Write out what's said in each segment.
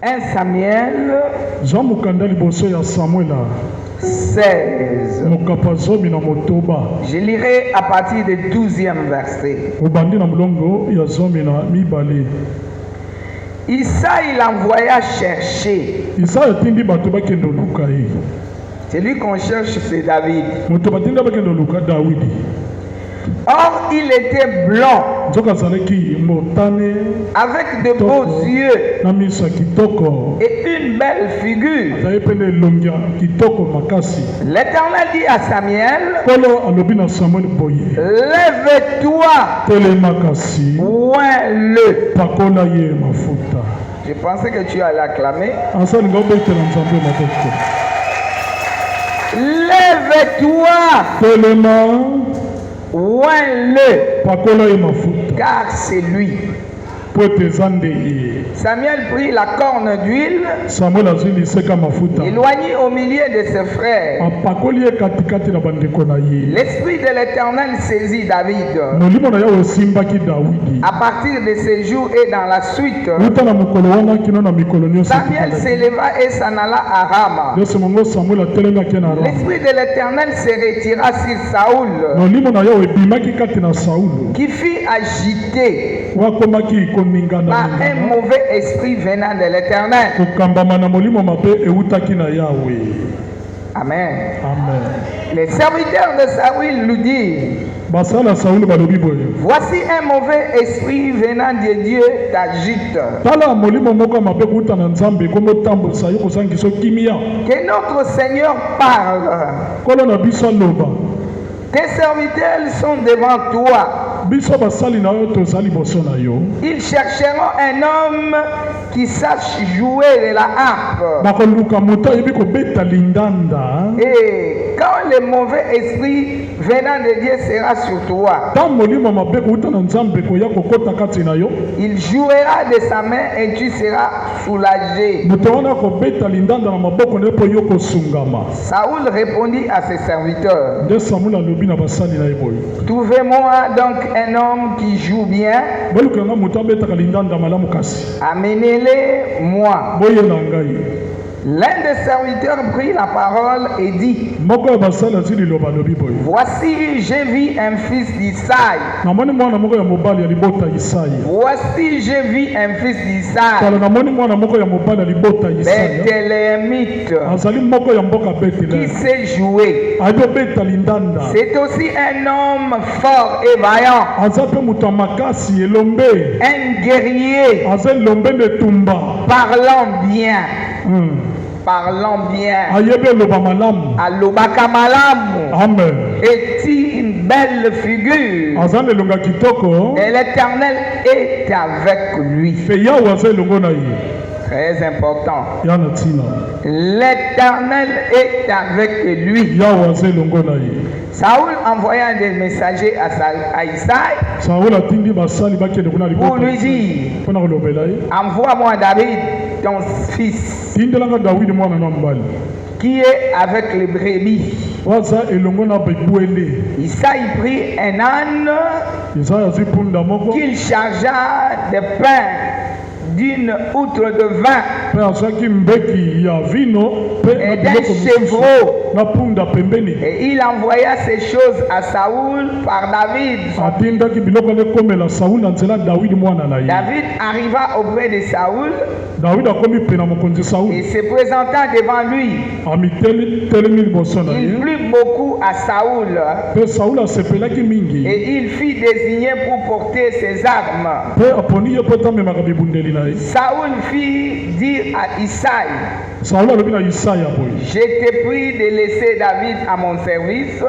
1 Samuel 16. Je lirai à partir du 12e verset. Isaïe l'envoya chercher. Celui qu'on cherche, c'est David. Or, il était blanc, avec de beaux yeux et une belle figure. L'Éternel dit à Samuel, lève-toi, oins-le. Je pensais que tu allais acclamer. Lève-toi, oins-le, car c'est lui. Samuel prit la corne d'huile, éloigné au milieu de ses frères. L'esprit de l'Éternel saisit David. À partir de ce jour et dans la suite, Samuel s'éleva et s'en alla à Rama. L'esprit de l'Éternel se retira sur Saoul, qui fut agité par un mauvais esprit venant de l'Éternel. Amen. Les serviteurs de Saoul lui disent, voici un mauvais esprit venant de Dieu t'agite. Que notre Seigneur parle. Tes serviteurs sont devant toi. Ils chercheront un homme qui sache jouer de la harpe. Et quand le mauvais esprit venant de Dieu sera sur toi, il jouera de sa main et tu seras soulagé. Saoul répondit à ses serviteurs, trouvez-moi donc un homme qui joue bien, amenez-le moi. L'un des serviteurs prit la parole et dit, voici j'ai vu un fils d'Isaïe. Voici j'ai vu un fils d'Isaïe, Béthélémite, qui sait jouer. C'est aussi un homme fort et vaillant, un guerrier, parlant bien. Parlant bien, alobaka malamu, est une belle figure, et l'Éternel est avec lui. Très important. L'Éternel est avec lui. Saoul envoya des messagers à Isaïe pour lui dire, envoie-moi David, ton fils, qui est avec les brebis. Isaïe prit un âne qu'il chargea de pain d'une outre de vin et d'un chevreau, et il envoya ces choses à Saoul par David. David arriva auprès de Saoul et se présenta devant lui. Il plut beaucoup à Saoul et il fut désigné pour porter ses armes. Saoul fit dire à Isaïe, je t'ai pris de laisser David à mon service,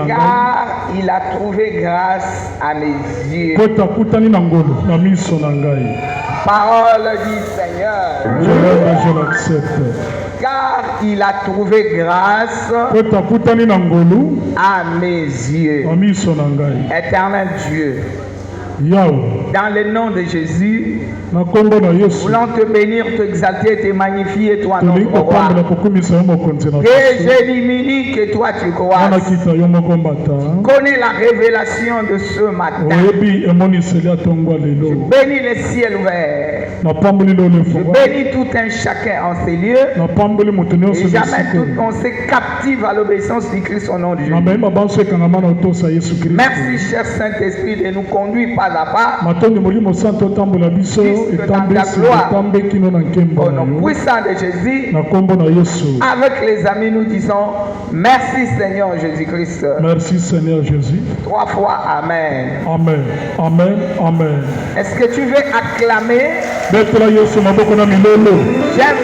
car il a trouvé grâce à mes yeux. Parole du Seigneur. Je l'accepte. Car il a trouvé grâce à mes yeux. Éternel Dieu, Dans le nom de Jésus, voulant te bénir, t'exalter, te magnifier, toi notre roi. Que je diminue, que toi tu crois. Connais la révélation de ce matin. Je bénis les ciels ouverts. Je bénis tout un chacun en ces lieux. Et j'amène toute pensée captive à l'obéissance du Christ au nom de Jésus. Merci, cher Saint-Esprit, de nous conduire pas à pas. Au nom puissant de Jésus, avec les amis, nous disons merci Seigneur Jésus-Christ. Merci Seigneur Jésus. 3 fois Amen. Amen. Amen. Amen. Est-ce que tu veux acclamer? J'aime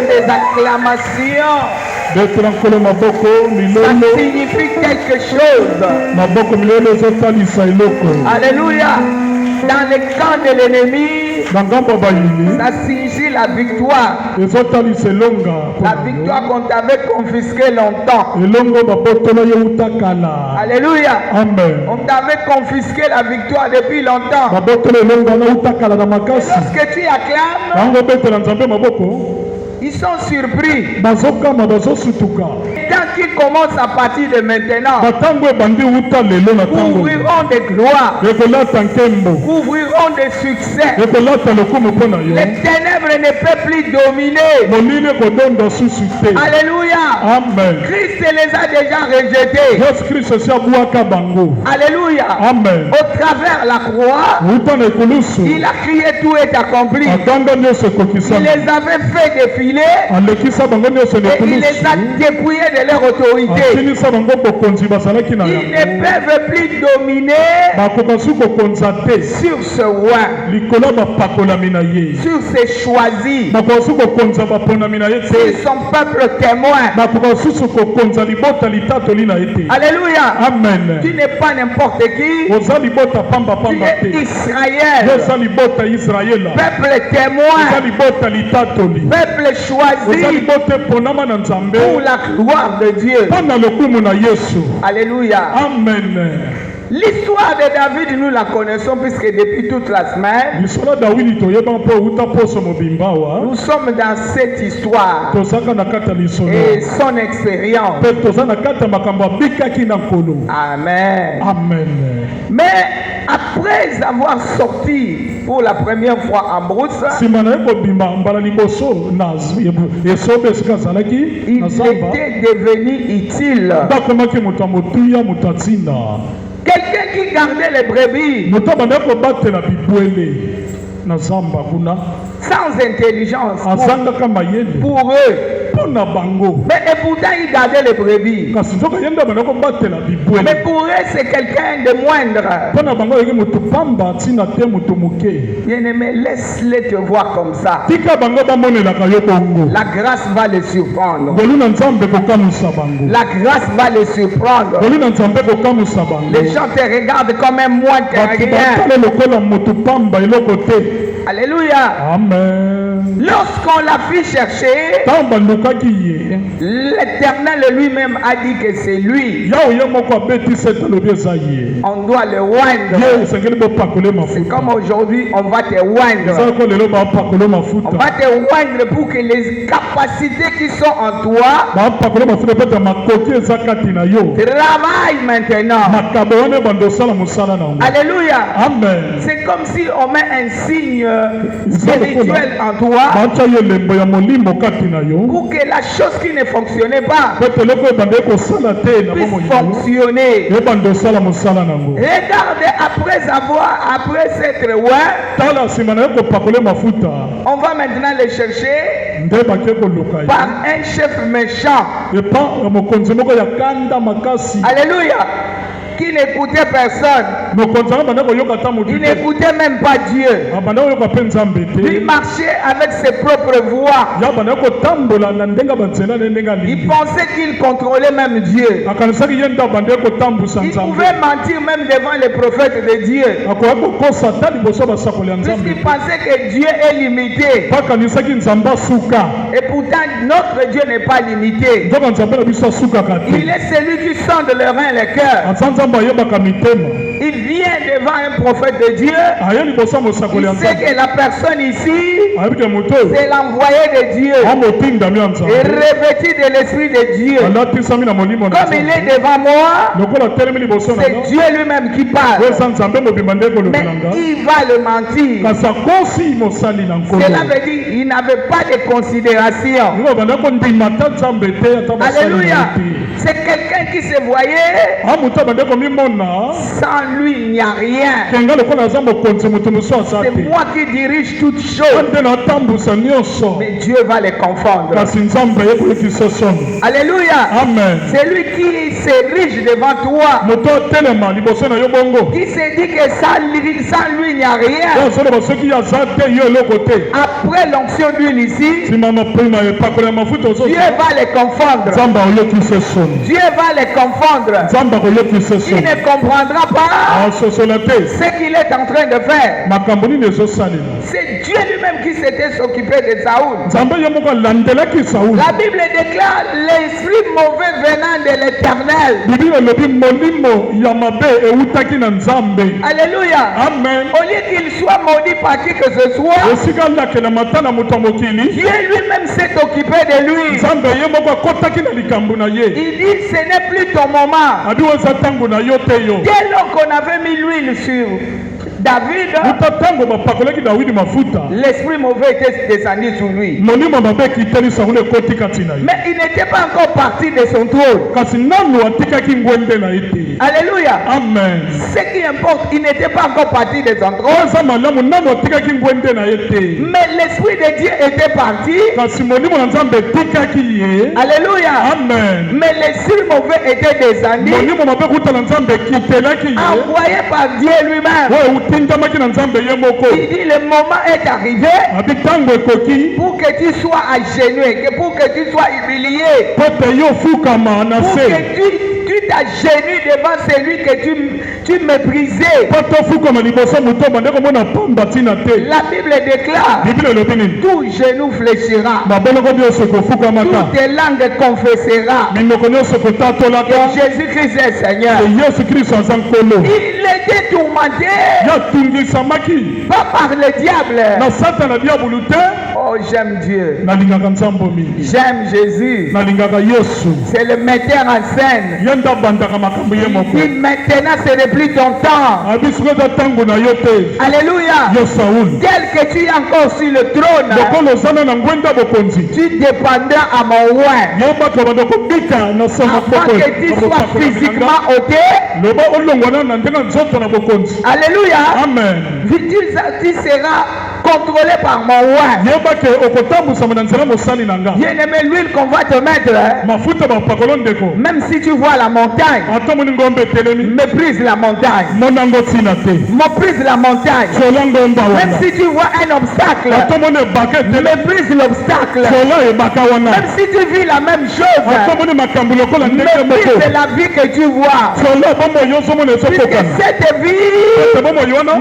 les acclamations. Ça signifie quelque chose. Alléluia. Dans le camp de l'ennemi, ça signifie la victoire. La victoire qu'on t'avait confisquée longtemps. Alléluia. Amen. On t'avait confisqué la victoire depuis longtemps. Lorsque tu acclames, ils sont surpris. Tant qu'ils commencent à partir de maintenant, ouvriront des gloires, ouvriront des succès. Les ténèbres ne peuvent plus dominer. Alléluia. Amen. Christ les a déjà rejetés. Alléluia. Amen. Au travers la croix, il a crié tout est accompli. Il les avait fait défiler. Et il les a dépouillés de leur autorité. Ils ne peuvent plus dominer sur ce roi, sur ces choisis, sur son peuple témoin. Alléluia. Amen. Tu n'es pas n'importe qui. Tu es Israël. Peuple témoin. Peuple choisi pour la gloire de Dieu. Alléluia. Amen. L'histoire de David, nous la connaissons puisque depuis toute la semaine, nous sommes dans cette histoire et son expérience. Amen. Amen. Mais après avoir sorti pour la première fois en brousse, il était devenu utile. Quelqu'un qui gardait les brebis sans intelligence pour eux. Mais et pourtant il gardait les brebis. Mais pour eux c'est quelqu'un de moindre. Bien-aimé, laisse-les te voir comme ça. La grâce va les surprendre. La grâce va les surprendre. Les gens te regardent comme un moine que rien. Alléluia. Amen. Lorsqu'on l'a fait chercher, l'Éternel lui-même a dit que c'est lui. On doit le oindre. C'est comme aujourd'hui, on va te oindre. On va te oindre pour que les capacités qui sont en toi travaillent maintenant. Alléluia. Amen. C'est comme si on met un signe spirituel en toi pour que la chose qui ne fonctionnait pas puisse fonctionner. Regarde, après s'être loin, on va maintenant les chercher par un chef méchant. Alléluia. Qui n'écoutait personne. Il n'écoutait même pas Dieu. Il marchait avec ses propres voies. Il pensait qu'il contrôlait même Dieu. Il pouvait mentir même devant les prophètes de Dieu. Puisqu'il pensait que Dieu est limité. Et pourtant notre Dieu n'est pas limité. Il est celui qui sonde le rein et le cœur. Il vient devant un prophète de Dieu. Il sait que la personne ici, c'est l'envoyé de Dieu. Et revêtu de l'Esprit de Dieu. Comme il est devant moi, c'est Dieu lui-même qui parle. Mais il va le mentir. Cela veut dire qu'il n'avait pas de considération. Alléluia. C'est quelqu'un qui se voyait. Sans lui, il n'y a rien. C'est moi qui dirige toutes choses. Mais Dieu va les confondre. Alléluia. Amen. C'est lui qui s'érige devant toi. Qui se dit que sans lui, il n'y a rien. Après l'onction d'huile ici, Dieu va les confondre. Dieu va les confondre. Il ne comprendra pas ce qu'il est en train de faire. C'est Dieu lui-même qui s'était occupé de Saoul. La Bible déclare l'esprit mauvais venant de l'Éternel. Alléluia. Amen. Au lieu qu'il soit maudit par qui que ce soit, Dieu lui-même s'est occupé de lui. Il dit ce n'est plus ton moment. Dès lors qu'on avait mis l'huile sur David, l'esprit mauvais était descendu sur lui. Mais il n'était pas encore parti de son trône. Alléluia. Amen. Ce qui importe, il n'était pas encore parti de son trône. Mais l'esprit de Dieu était parti. Alléluia. Amen. Mais l'esprit mauvais était descendu, envoyé par Dieu lui-même. Il dit le moment est arrivé pour que tu sois agenouillé, pour que tu sois humilié, pour que tu t'agenouilles devant celui que tu méprisais. La Bible déclare tout genou fléchira, toute langue confessera que Jésus-Christ est Seigneur. Il était tourmenté pas par le diable. Oh, j'aime Dieu. J'aime Jésus. C'est le metteur en scène. Il dit maintenant ce n'est plus ton temps. Alléluia. Tel que tu es encore sur le trône, tu dépendras à mon roi. Afin que tu sois physiquement ôté. Alléluia. Amen. Tu seras contrôlé par mon roi. Bien-aimé, l'huile qu'on va te mettre, même si tu vois la montagne, méprise la montagne. Méprise la montagne. Même si tu vois un obstacle, méprise l'obstacle. Même si tu vis la même chose, méprise la vie que tu vois. Puisque cette vie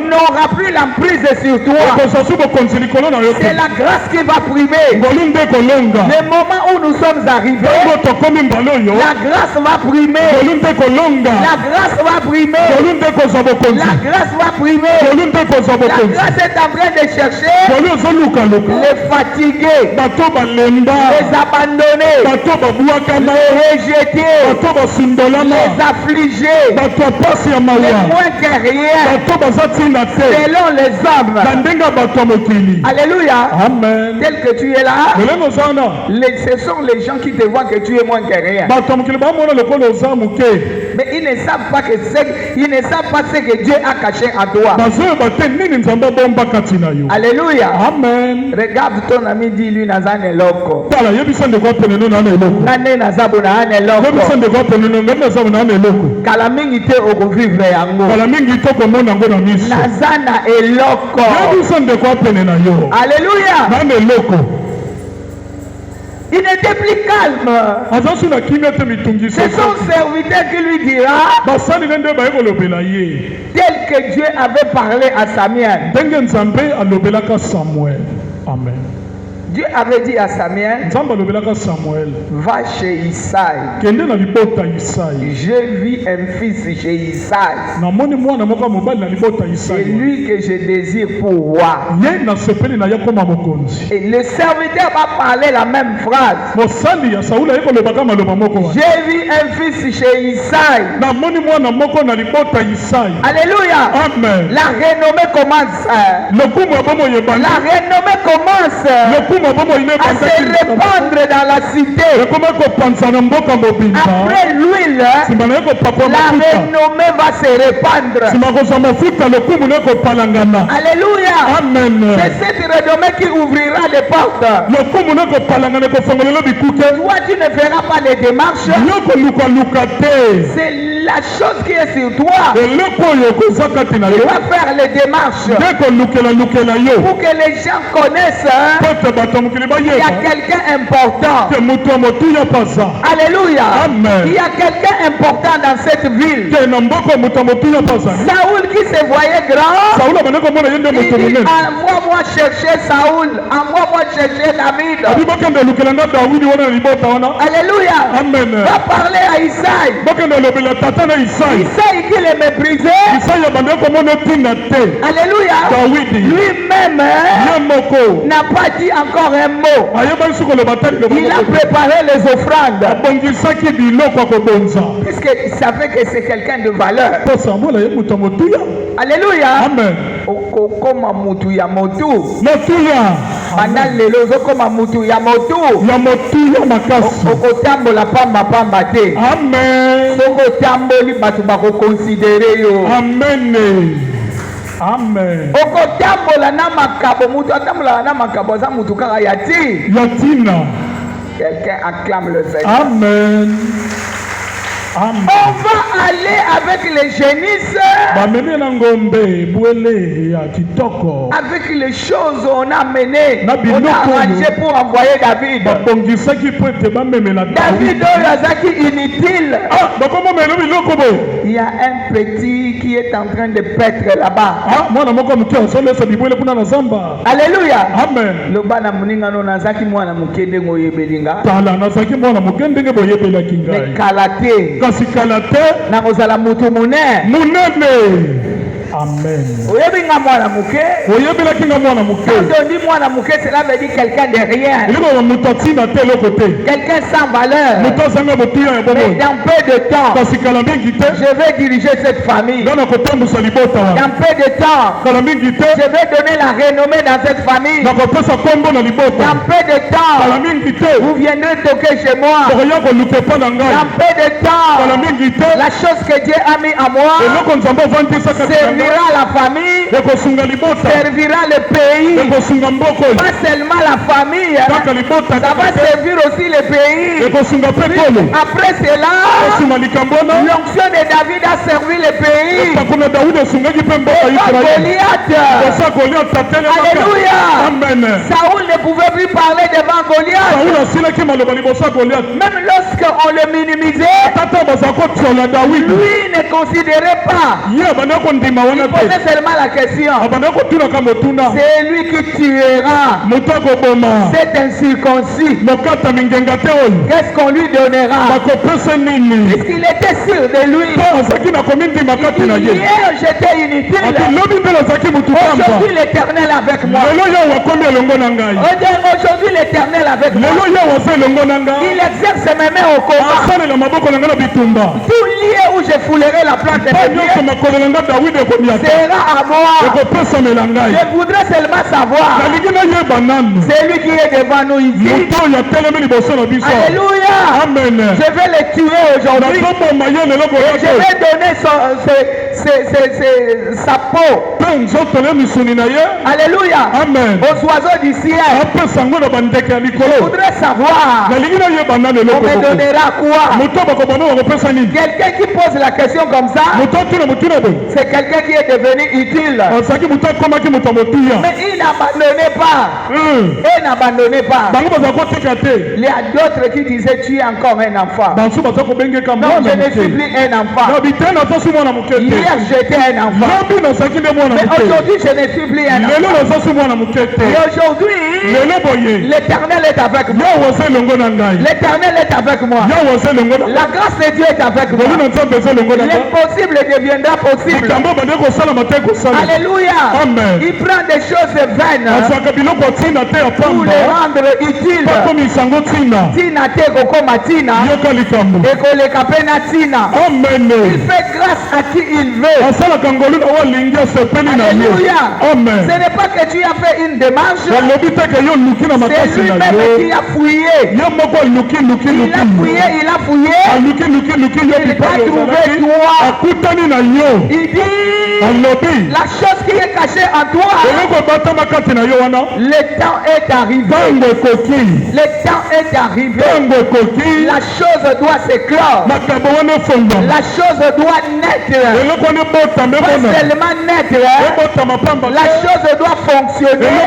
n'aura plus l'emprise sur toi. C'est la grâce qui va primer. Le moment où nous sommes arrivés, la grâce va primer. La grâce va primer. La grâce va primer. La grâce est en train de chercher les fatigués, les abandonnés, les rejetés, les affligés, les moins que rien, selon les hommes. Alléluia. Amen. Tel que tu es là, ce sont les gens qui te voient que tu es moins que rien. Mais ils ne savent pas ce que Dieu a caché en toi. Alléluia. Amen. Regarde ton ami, dis-lui Nazane Loko. Nane Nazabuna Ane Loko. Kalamingi te okuvivre yango. Nazana Eloko. Alléluia. Il n'était plus calme. C'est son serviteur qui lui dira, tel que Dieu avait parlé à Samuel. Amen. Dieu avait dit à Samuel, va chez Isaïe. J'ai vu un fils chez Isaïe. C'est lui que je désire pour roi. Et le serviteur va parler la même phrase. J'ai vu un fils chez Isaïe. Alléluia. Amen. La renommée commence. La renommée commence à se répandre dans la cité. Après l'huile, la renommée va se répandre. Alléluia. Amen. C'est cette renommée qui ouvrira les portes. Toi, tu ne feras pas les démarches. C'est la chose qui est sur toi. Tu vas faire les démarches pour que les gens connaissent qu'il y a quelqu'un important. Alléluia. Amen. Il y a quelqu'un important dans cette ville. Saoul qui se voyait grand, il dit, envoie-moi chercher Saoul, envoie-moi chercher David. Alléluia. Amen. Va parler à Isaïe. Isaïe qui le méprisait. Alléluia. Lui-même n'a pas dit encore un mot. Il a préparé les offrandes. Puisqu'il savait que c'est quelqu'un de valeur. Alléluia. Amen. Okoma mutu ya motu. Pendant lelo okoma mutu ya motu. Okotambola pamba pamba te. Amen. Okotamboli batu bako considérer yo. Amen. Amen. Okotambola na makabo mutu atambola na makabo za mutu kaka yati. Yatina. Quelqu'un acclame le Seigneur. Amen. Amen. On va aller avec les génisses. Avec les choses on a mené. On a arrangé pour envoyer David. David est inutile. Il y a un petit qui est en train de paître là-bas. Alléluia. Amen. Le bana muninga no nazaki mwana mukende ngoyebelinga. Mais kalate. Na kozala mutu munene. Amen. Oyebinga mwana muke. Quand on dit mwana muke, cela veut dire quelqu'un de rien. Quelqu'un sans valeur. Mais dans peu de temps, je vais diriger cette famille. Dans peu de temps, je vais donner la renommée dans cette famille. Dans peu de temps, vous viendrez toquer chez moi. Dans peu de temps, la chose que Dieu a mis à moi servira la famille, servira le pays. Pas seulement la famille, ça va servir aussi le pays. Après cela, l'onction de David a servi le pays. Goliath. Alléluia. Saoul ne pouvait plus parler devant Goliath. Même lorsqu'on le minimisait, lui ne considérait pas. Il posait seulement la question. C'est lui qui tuera cet incirconcis. Qu'est-ce qu'on lui donnera? Puisqu'il était sûr de lui. Hier j'étais inutile. Aujourd'hui l'Éternel avec moi. Aujourd'hui l'Éternel avec moi. Il exerce mes mains au combat. Tout lieu où je foulerai la plante de Dieu sera à moi. Je voudrais seulement savoir. C'est lui qui est devant nous ici. Alléluia. Amen. Je vais le tuer aujourd'hui. Je vais donner sa peau. Alléluia. Amen. Aux oiseaux du ciel. Je voudrais savoir. On me donnera quoi? Quelqu'un qui pose la question. question comme ça, c'est quelqu'un qui est devenu utile. Mais il n'abandonnait pas. Il n'abandonnait pas. Il y a d'autres qui disaient tu es encore un enfant. Non, je ne suis plus un enfant. Hier j'étais un enfant. Mais aujourd'hui je ne suis plus un enfant. Et aujourd'hui, l'Éternel est avec moi. L'Éternel est avec moi. La grâce de Dieu est avec moi. L'impossible deviendra possible. Alléluia. Il prend des choses vaines pour les rendre utiles. Tina te kokoma tina. Ekoleka pena tina. Il fait grâce à qui il veut. Alléluia. Ce n'est pas que tu as fait une démarche. C'est lui-même qui a fouillé. Il a fouillé, il a fouillé. Il a trouvé toi. Il dit la chose qui est cachée en toi. Le temps est arrivé. Le temps est arrivé. La chose doit s'éclore. La chose doit naître. Pas seulement naître. La chose doit fonctionner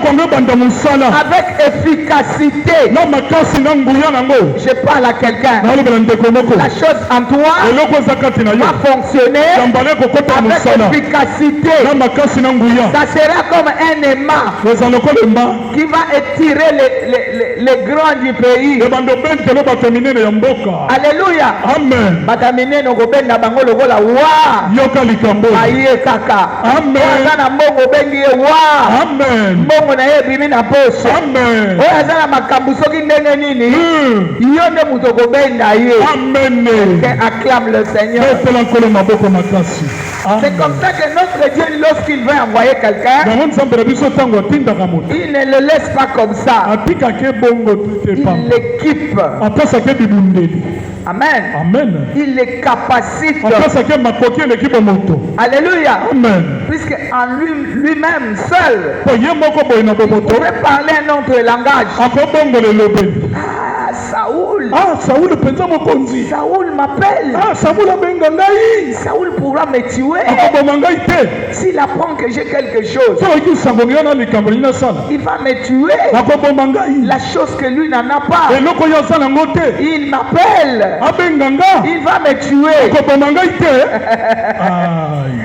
avec efficacité. Je parle à quelqu'un. La chose en toi va fonctionner avec efficacité. Ça sera comme un aimant qui va étirer les grands du pays. Alléluia. Amen. Acclame le Seigneur. C'est comme ça que notre Dieu, lorsqu'il veut envoyer quelqu'un, il ne le laisse pas comme ça. Il l'équipe. Amen. Amen. Il les capacite. Alléluia. Amen. Puisque en lui-même seul, il pourrait parler un autre langage. Saoul. Saoul m'appelle. Saoul pourra me tuer. S'il apprend que j'ai quelque chose, il va me tuer. La chose que lui n'en a pas. Il m'appelle. Il va me tuer.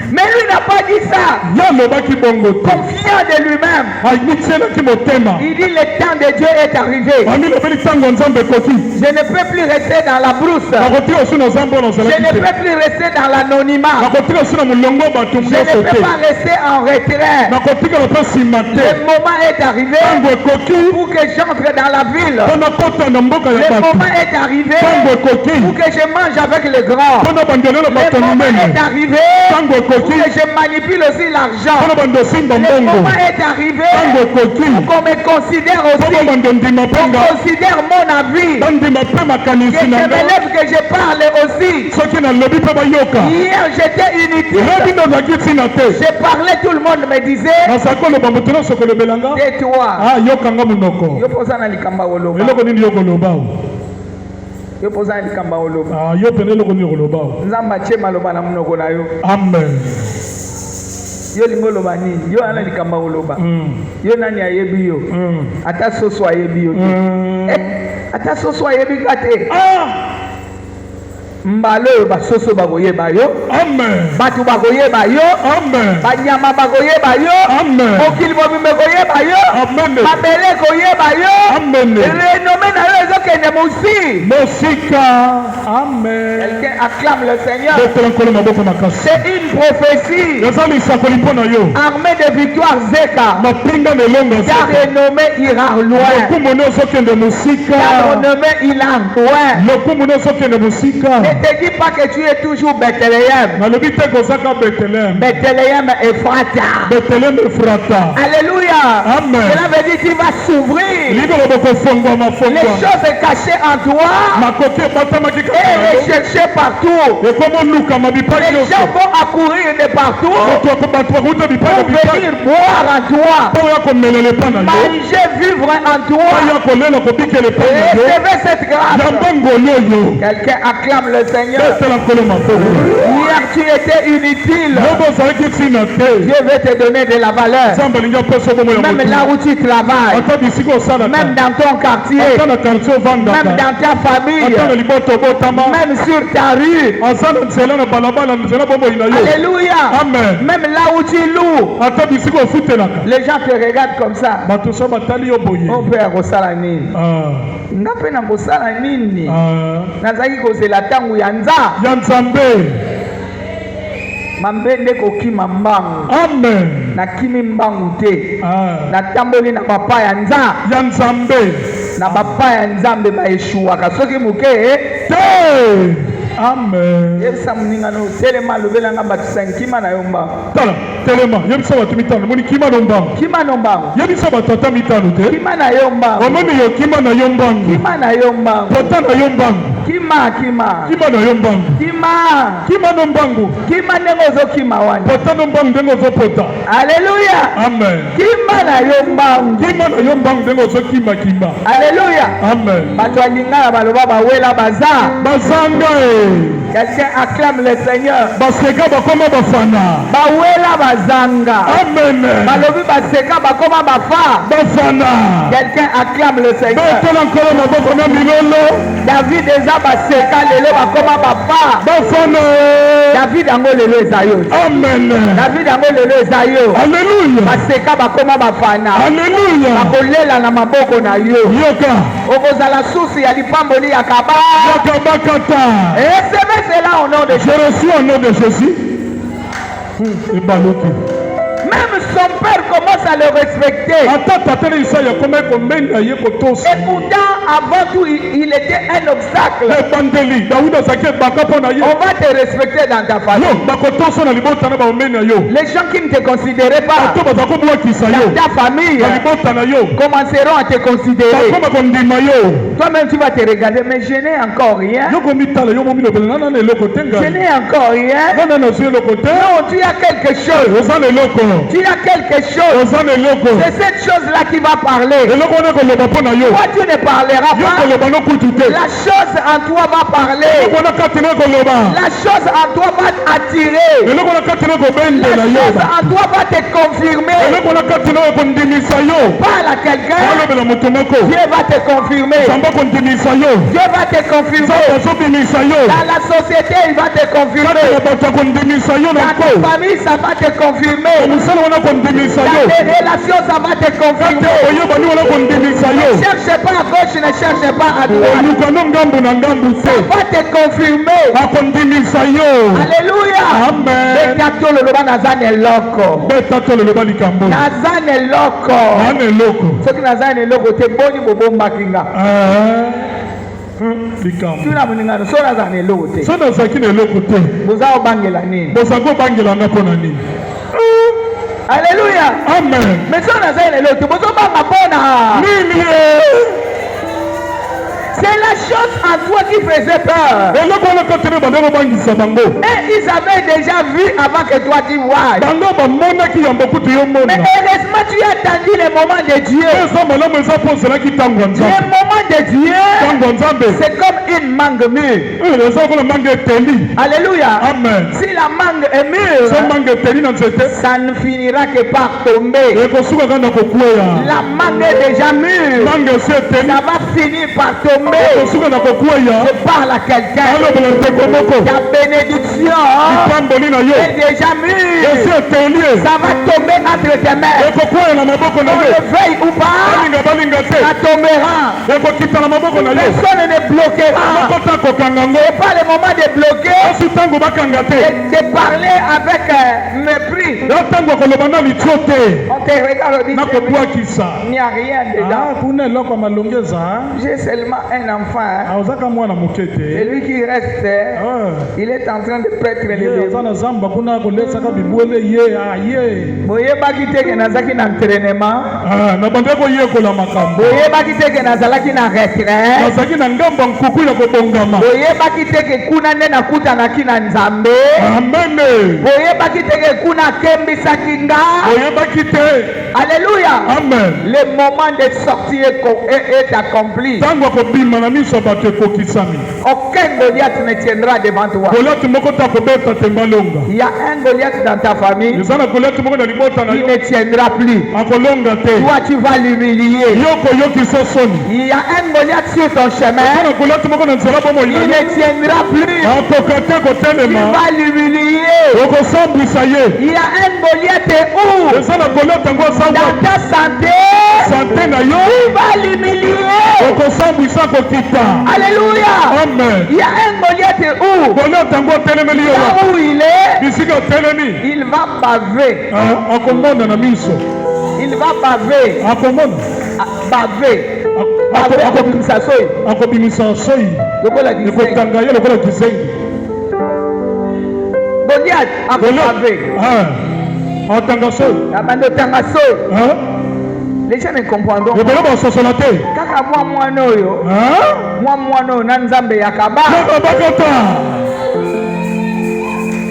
Mais lui n'a pas dit ça. Confiant de lui-même. Il dit le temps de Dieu est arrivé. Je ne peux plus rester dans la brousse. Je ne peux plus rester dans l'anonymat. Je ne peux pas rester en retrait. Le moment est arrivé pour que j'entre dans la ville. Le moment est arrivé pour que je mange avec les grands. Le moment est arrivé pour que je manipule aussi l'argent. Le moment est arrivé pour qu'on me considère aussi. On considère mon avis. Que je me lève, que je parle aussi. Hier j'étais inutile. Je parlais, tout le monde me disait tais-toi. Amen. Yo lingoloba nini? Yo ana likamba oloba. Yo nani ayebi yo? Ata soso ayebi yo. Ata soso ayebi kate. Mbalo basoso bakoyeba yo. Amen. Batu bakoyeba yo. Amen. Banyama bakoyeba yo. Amen. Mokili bomime koyeba yo. Amen. Mabele koyeba yo. Amen. Renommé na yo ezokende musi. Musika. Amen. Quelqu'un acclame le Seigneur. C'est une prophétie. Armée de victoire Zeka. Ta renommée ira loin. Ta renommée ira loin. Ne te dis pas que tu es toujours Bethléem. Bethléem Ephrata. Alléluia. Amen. Cela veut dire qu'il va s'ouvrir. Les choses cachées en toi et recherchées partout. Les gens vont accourir de partout pour venir boire en toi, manger, vivre en toi. Recevez cette grâce. Quelqu'un acclame le Seigneur. Il y a car tu étais inutile. Dieu veut te donner de la valeur. Même là où tu travailles, même dans ton quartier, même dans ta famille, même sur ta rue. Alléluia. Amen. Même là où tu loues, les gens te regardent comme ça. Mon père, kosala nini? Nga pe na kosala nini? Nazaki kozela tangu ya Nzambe. Mambende kokima mbangu. Amen. Na kimi mbangu te. Na tamboli na papa ya Nzambe. Na papa ya Nzambe ba eshuaka. Soki muke te. Amen. Yebisa muningano telema lobela nga batisa nkima na yomba. Tala, telema, yebisa watu mitano, muni kima nomba. Kima nomba. Yebisa watu ata mitano te. Kima na yomba. Wamani yo kima na yomba. Kima na yomba. Tota na yomba. Kima. Kima na yomba. Kima nombangu. Kima nengo zo kima wani. Pota nombangu dengo zo pota. Alléluia. Amen. Kima na yomba. Kima na yombangu dengo zo kima. Alléluia. Amen. Bato alingala baloba bawela bazanga. Quelqu'un acclame le Seigneur. Baseka bakoma bafana. Bawela bazanga. Amen. Balobi baseka bakoma bafana. Quelqu'un acclame le Seigneur. David eza baseka lelo bakoma bafana. David ango lelo ezayo. Amen. David ango lelo ezayo. Alléluia. Baseka bakoma bafana. Alléluia. Bakolela na maboko na yo. Yoka. Okozala susi ya lipamboli ya kaba. Yakabakata. Recevez cela au nom de Jésus. Je reçois au nom de Jésus. Même son père commence à le respecter. Et pourtant, avant tout, il était un obstacle. On va te respecter dans ta famille. Les gens qui ne te considéraient pas dans ta famille commenceront à te considérer. Toi-même, tu vas te regarder, mais je n'ai encore rien. Je n'ai encore rien. Non, tu as quelque chose. Tu as quelque chose. C'est cette chose-là qui va parler. Toi, tu ne parleras pas. La chose en toi va parler. La chose en toi va attirer. La chose en toi va te confirmer. Parle à quelqu'un. Dieu va te confirmer. Dieu va te confirmer. Dans la société, il va te confirmer. Dans ta famille, ça va te confirmer. Dans tes relations, ça va te confirmer. Ne cherche pas à gauche, ne cherche pas à droite. Ça va te confirmer. Alléluia. Amen. Nazane loko. Soki nazane loko te boni bobomba kinga. Tuna muningano so nazane loko te. So nazaki ne loko te. Bozao bangela nini? Bozako bangela ngapona nini? Alléluia. Amen. Mais si on a ça, il est c'est la chose en toi qui faisait peur. Et ils avaient déjà vu avant que toi tu vois. Mais heureusement tu as attendu le moment de Dieu. Le moment de Dieu, c'est comme une mangue mûre. Alléluia. Amen. Si la mangue est mûre, ça ne finira que par tomber. La mangue est déjà mûre. Ça va finir par tomber. Je parle à quelqu'un. Ta bénédiction est déjà mûre. Ça va tomber entre tes mains. On le veuille ou pas, ça tombera. Personne ne bloquera. C'est pas le moment de bloquer. De parler avec mépris. On te regarde et dit, il n'y a rien dedans. J'ai seulement un enfant. C'est lui qui reste. Il est en train de prêtre les bébés. Boye bakite ke nazaki na entraînement. Boye bakite ke nazalaki na retraite. nazalaki na ngambo ya nkuku ya kobongama. Boyebaki te ke kuna nde nakutanaki na Nzambe. Amen. Boyebaki te ke kuna akembisaki nga. Boyebaki te. Alléluia. Amen. Le moment de sortie est accompli. Tango akobima na miso bato ekokisami. Aucun Goliath ne tiendra devant toi. Goliath moko ta kobeta tembalonga. Il y a un Goliath dans ta famille. Il ne tiendra plus. Toi tu vas l'humilier. Il y a un Goliath sur ton chemin. Il ne tiendra plus. Tu vas l'humilier. Il y a un Goliath où dans ta santé. Tu vas l'humilier. Alléluia. Amen. Il y a un Goliath où là où il est, il va baver. Il va baver. Baver. Goliath a baver. Les gens ne comprendront pas. Kaka moi noyo. Moi no na Nzambe yakaba.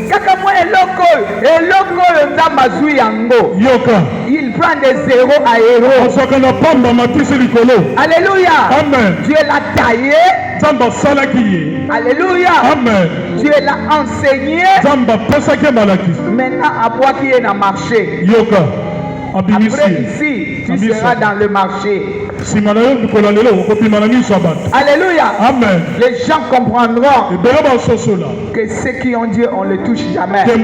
Kaka moi eloko Nzambe azui yango. Il prend de zéro à héros. Alléluia. Amen. Dieu l'a taillé. Alléluia. Amen. Dieu l'a enseigné. Maintenant à quoi qui est dans le marché. Après ici, tu seras dans le marché. Alléluia. Amen. Les gens comprendront que ceux qui ont Dieu, on ne le touche jamais. Ceux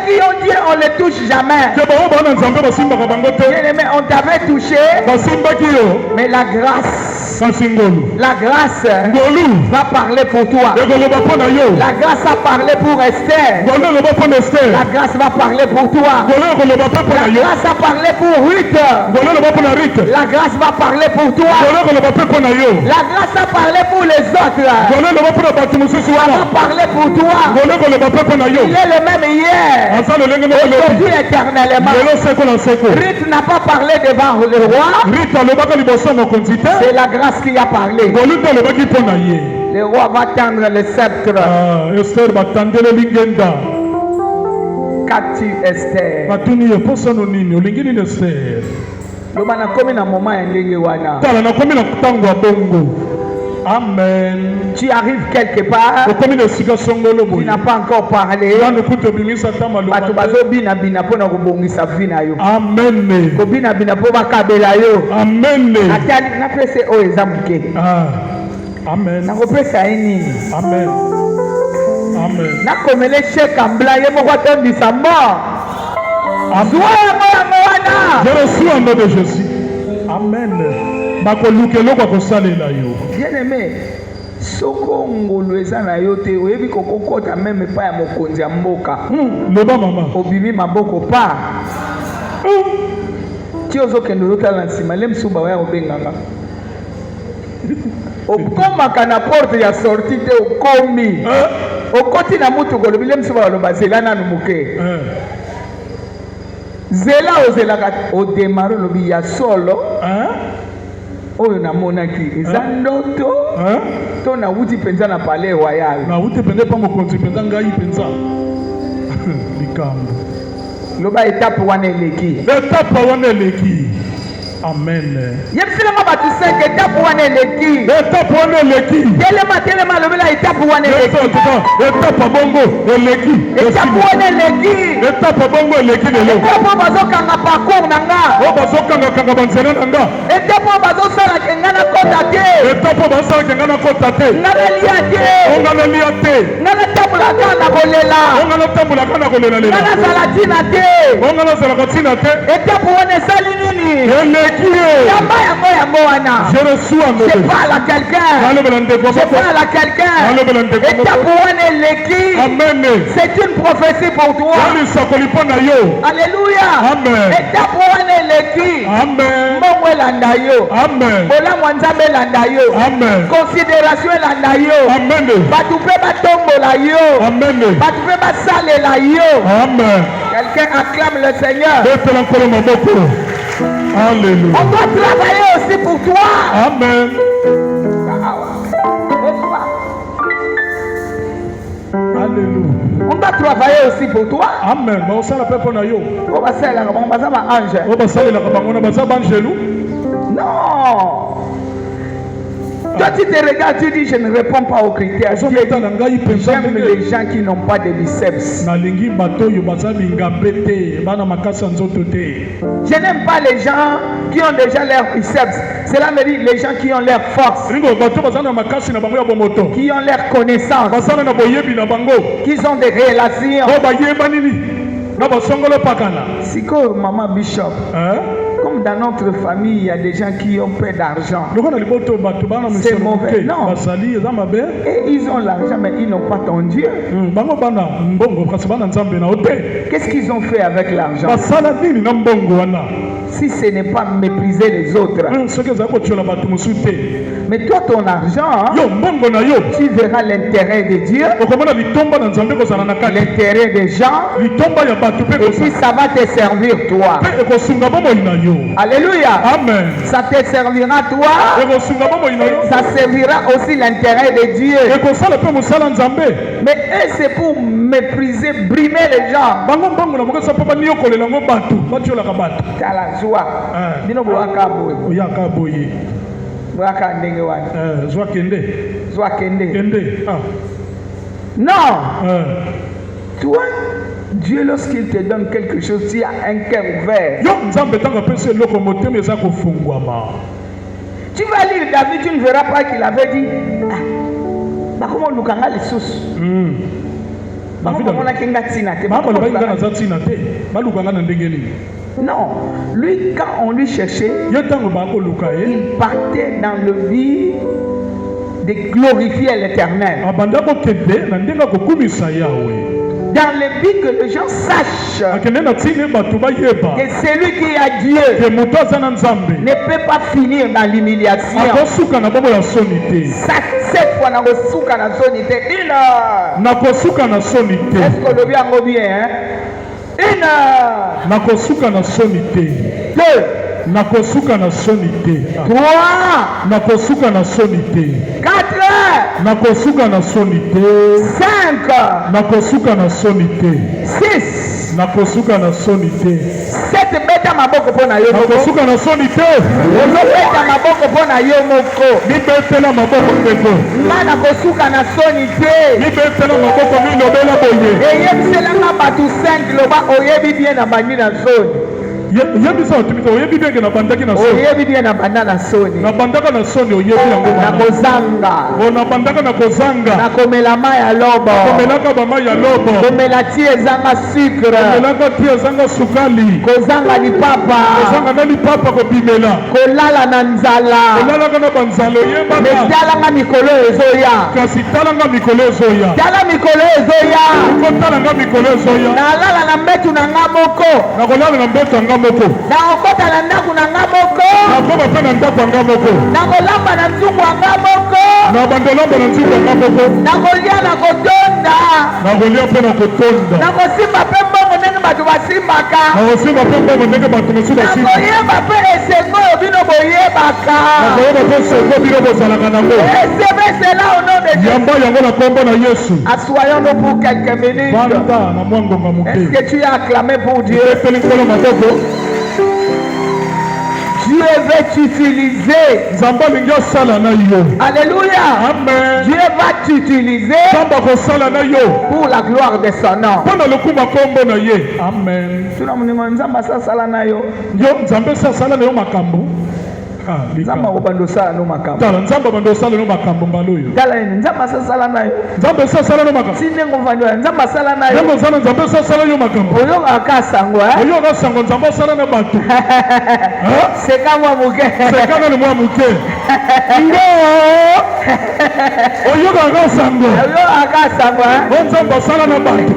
qui ont Dieu, on ne le touche jamais. Bien-aimé, on t'avait touché, mais la grâce va parler pour toi. La grâce a parlé pour Esther. La grâce va parler pour toi. La grâce a parlé pour Ruth. La grâce va parler pour toi. La grâce a parlé pour les autres. Ça va parler pour toi. Il est le même hier. Aujourd'hui éternellement. Ruth n'a pas parlé devant le roi. C'est la grâce qui a parlé. Le roi va tendre le sceptre. Qu'as-tu, Esther? Amen. Tu arrives quelque part, tu n'as pas encore parlé. Amen. Amen. Amen. Je reçois un nom de Jésus. Amen. Bien-aimé, soko ngolo eza na yo te oyebi kokokota meme pa ya mokonzi ya mboka loba mama obimi maboko pa ti ozokende ozotala na nsima le msuba waya obenganga okomaka na porte ya sorti te okomi okoti na mutu kolobi le msuba waloba zela nanu moke zela ozelaka odemare olobi ya solo oyo namonaki eza ndoto to nawuti mpenza na palais royal nawuti mpenza pa mokonzi mpenza ngai mpenza likambo loba etape wana eleki amen yebisanga bato 5 etape wana eleki telema lobela etape wana eleki etape bongo eleki etape wana eleki etape bongo eleki lelo etape bazokanga parcours na nga bazokanga banzela na nga etape bazosala kenga na kota te etape bazosala kenga na kota te ngana lia te ngana lia te ngana tambulaka na kolela ngana tambulaka na kolela lelo ngana zala tina te ngana zala tina te etape wana esali nini eleki yamba yango wana je reçois un je parle à quelqu'un etape wana eleki c'est une prophétie pour toi alléluia etape wana eleki mbongo elanda yo bolamu nzambe elanda yo considération elanda yo bato mpe batombola yo bato mpe basalela yo quelqu'un acclame le Seigneur. Alléluia. On doit travailler aussi pour toi. Amen. Alléluia. On doit travailler aussi pour toi. Amen. On va la paix pour nous. On va faire la ange. On va faire la ange. Non. Toi, tu te regardes, tu dis, je ne réponds pas aux critères. J'aime les gens qui n'ont pas de biceps. Je n'aime pas les gens qui ont déjà leur biceps. Cela me dit les gens qui ont leur force, qui ont leur connaissance, qui ont des relations. Siko, maman Bishop. Comme dans notre famille, il y a des gens qui ont peu d'argent. C'est mauvais. Non. Et ils ont l'argent, mais ils n'ont pas ton Dieu. Qu'est-ce qu'ils ont fait avec l'argent? Si ce n'est pas mépriser les autres. Mais toi, ton argent, tu verras l'intérêt de Dieu, l'intérêt des gens, et puis ça va te servir toi. Alléluia. Amen. Ça te servira toi. Ça servira aussi l'intérêt de Dieu. Mais eux, c'est pour mépriser, brimer les gens. T'as la joie. Non. Toi, Dieu, lorsqu'il te donne quelque chose, tu as un cœur ouvert. Tu vas lire David, tu ne verras pas qu'il avait dit comment nous avons les sources. Non, lui, quand on lui cherchait, il partait dans le but de glorifier l'Éternel. Dans le but que les gens sachent que celui qui a Dieu ne peut pas finir dans l'humiliation. Cette fois, on a est-ce que le bien va bien? Nakosuka na sonité. 2. Nakosuka na sonité. 3. Nakosuka na sonité. 4. Nakosuka na sonité. 5. Nakosuka na sonité. 6. Nakosuka na sonité. 7. Beta maboko pona yo moko. Nakosuka na sonité. Beta maboko pona yo moko. Libetela maboko peko. Mana kosuka na sonité. Libetela maboko milobela boye. Eyebisela nga batu 5 loba oyebi bien na bandi na zone. Oyebi bien na banda na soni. Na bandaka na soni oyebi yango na kozanga. Na bandaka na kozanga. Na komela mai ya lobo. Komelaka ba mai ya lobo. Komela tie ezanga sucre. Komelaka tie ezanga sukali. Kozanga lipapa. Kozanga na lipapa kobimela. Kolala na nzala. Kolala na banzalo yeba. Metalanga mikolo ezoya. Kasi talanga mikolo ezoya. Tala mikolo ezoya. Kotalanga mikolo ezoya. Na lala na mbetu na ngamoko. Na kolala na mbetu na na okota na ndaku na ngamoko. Na koma pe na ndaku na ngamoko. Na kolamba na nzungu na ngamoko. Na bandolamba na nzungu na ngamoko. Na kolia na kotonda. Na kolia pe na kotonda. Na kosimba pe mbongo ndenge bato basimbaka. Na kosimba pe mbongo ndenge bato basimbaka. Na koyeba pe esengo bino boyebaka. Na koyeba pe esengo bino bozalaka nango. Recevez cela au nom de Jésus. Yamba yango na kombo na Yesu. Assoyons-nous pour quelques minutes. Est-ce que tu as acclamé pour Dieu? Dieu veut t'utiliser. Alléluia. Amen. Dieu va t'utiliser pour la gloire de son nom. Amen. Nzamba obandosala no makambo. Tala nzamba bandosala no makambo mbaloyo. Tala nzamba sala nayo. Nzamba sala no makambo. Sinengo vanyo nzamba sala nayo. Nzamba sala yo makambo. Oyo akasango Oyo akasango nzamba sala na bato. Seka mwa muke. Seka na mwa muke. Ngo. Oyo akasango. Oyo akasango. Nzamba sala na bato.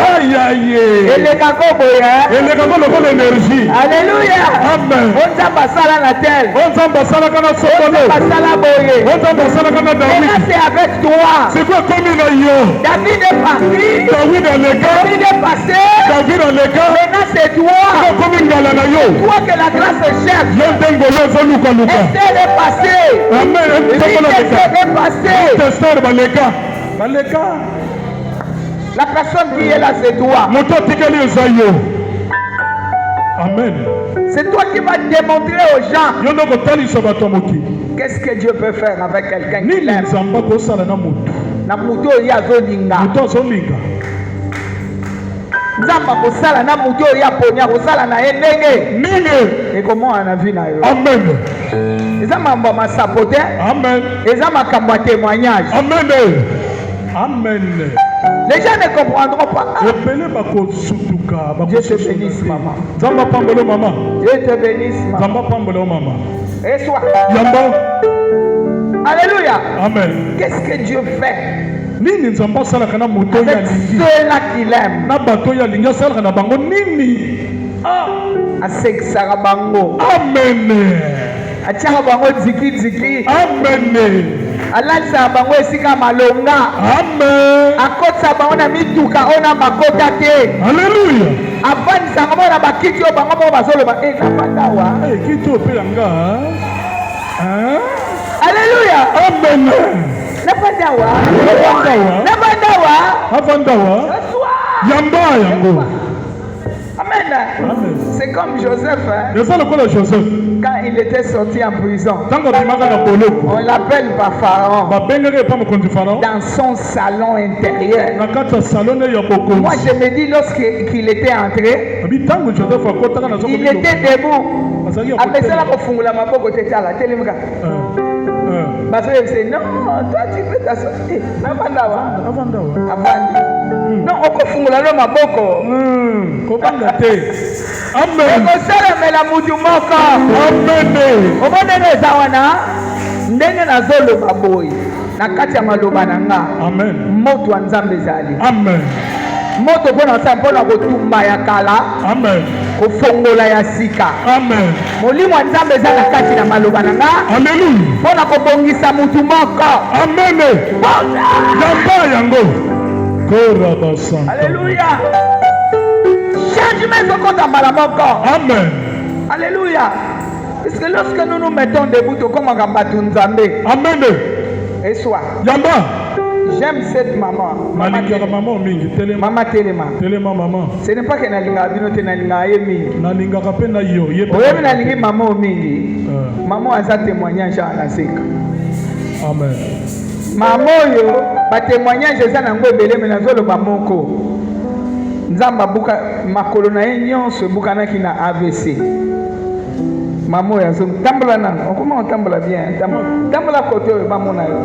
Aïe aïe. Eleka kobo ya. Eleka kobo l'énergie. Alléluia. Amen. Nzamba sala na tel. Nzamba sala kana sokolo. Nzamba sala boye. Nzamba sala kana David. Et là c'est avec toi. C'est quoi comme il a yo? David est parti. David est le gars. David est passé. David en les cas. Maintenant c'est toi. Toi que la grâce cherche. Esther est passée. Amen. Esther est passée. La personne qui est là, c'est toi. Amen. C'est toi qui vas démontrer aux gens qu'est-ce que Dieu peut faire avec quelqu'un qui l'aime. Na muto ya zolinga. Nzamba kosala na muto ya ponya kosala na endenge. Et comment on a vu na yo? Amen. Eza mambo ma sapote. Amen. Eza makambo ya témoignage. Amen. Amen. Les gens ne comprendront pas. Dieu te bénisse, maman. Dieu te bénisse, maman. Et soit. Alléluia. Amen. Qu'est-ce que Dieu fait avec ceux-là qu'il aime? Aseksaka bango. Amen. Atiaka bango dziki. Amen. Alalisa bango esika malonga. Amen. Akotisa bango na mituka ona makota te. Alléluia. Avandisa bango na bakiti oyo bango moko bazoloba nafandawa. Kiti oyo mpe yanga. Alléluia. Amen. Nafandawa. Yamba yango. Amen. C'est comme Joseph. Quand il était sorti en prison, on l'appelle par Pharaon. Dans son salon intérieur. Moi je me dis lorsqu'il était entré, il était debout. Après ça, il parce que non, toi tu peux t'asseoir. Non, on peut faire la maboko. Amen. La mudumoko. Amen. Obonene zawana. Ndenge na zolo baboy. Na kati ya maloba nanga. Amen. Moto wa Nzambe zali. Amen. Moto pona sa pona kotumba ya kala. Amen. Kofongola ya sika. Amen. Molimo wa Nzambe zala kati na maloba nanga. Alleluia. Pona kobongisa mutu moko. Amen. Yamba yango. Alléluia. Changement de compte à Malamoko. Amen. Alléluia. Parce que lorsque nous nous mettons debout, comme un Nzambe. Amen. Et soit. Yamba. J'aime cette maman. Maman Telema. Maman Telema. Telema maman. Ce n'est pas que Nalinga Binote Nalinga Yemi. Nalinga Kapena yo. Oyemi Nalingi maman Mingi. Maman a sa témoignage à la sec. Amen. Maman yo, ba témoignage eza nango ebele me nazolo ba moko. Nzamba buka makolo na ye nyonso bukanaki na AVC. Maman ya zo tambola nanga, comment on tambola bien? Tambola côté oyo ba mona yo.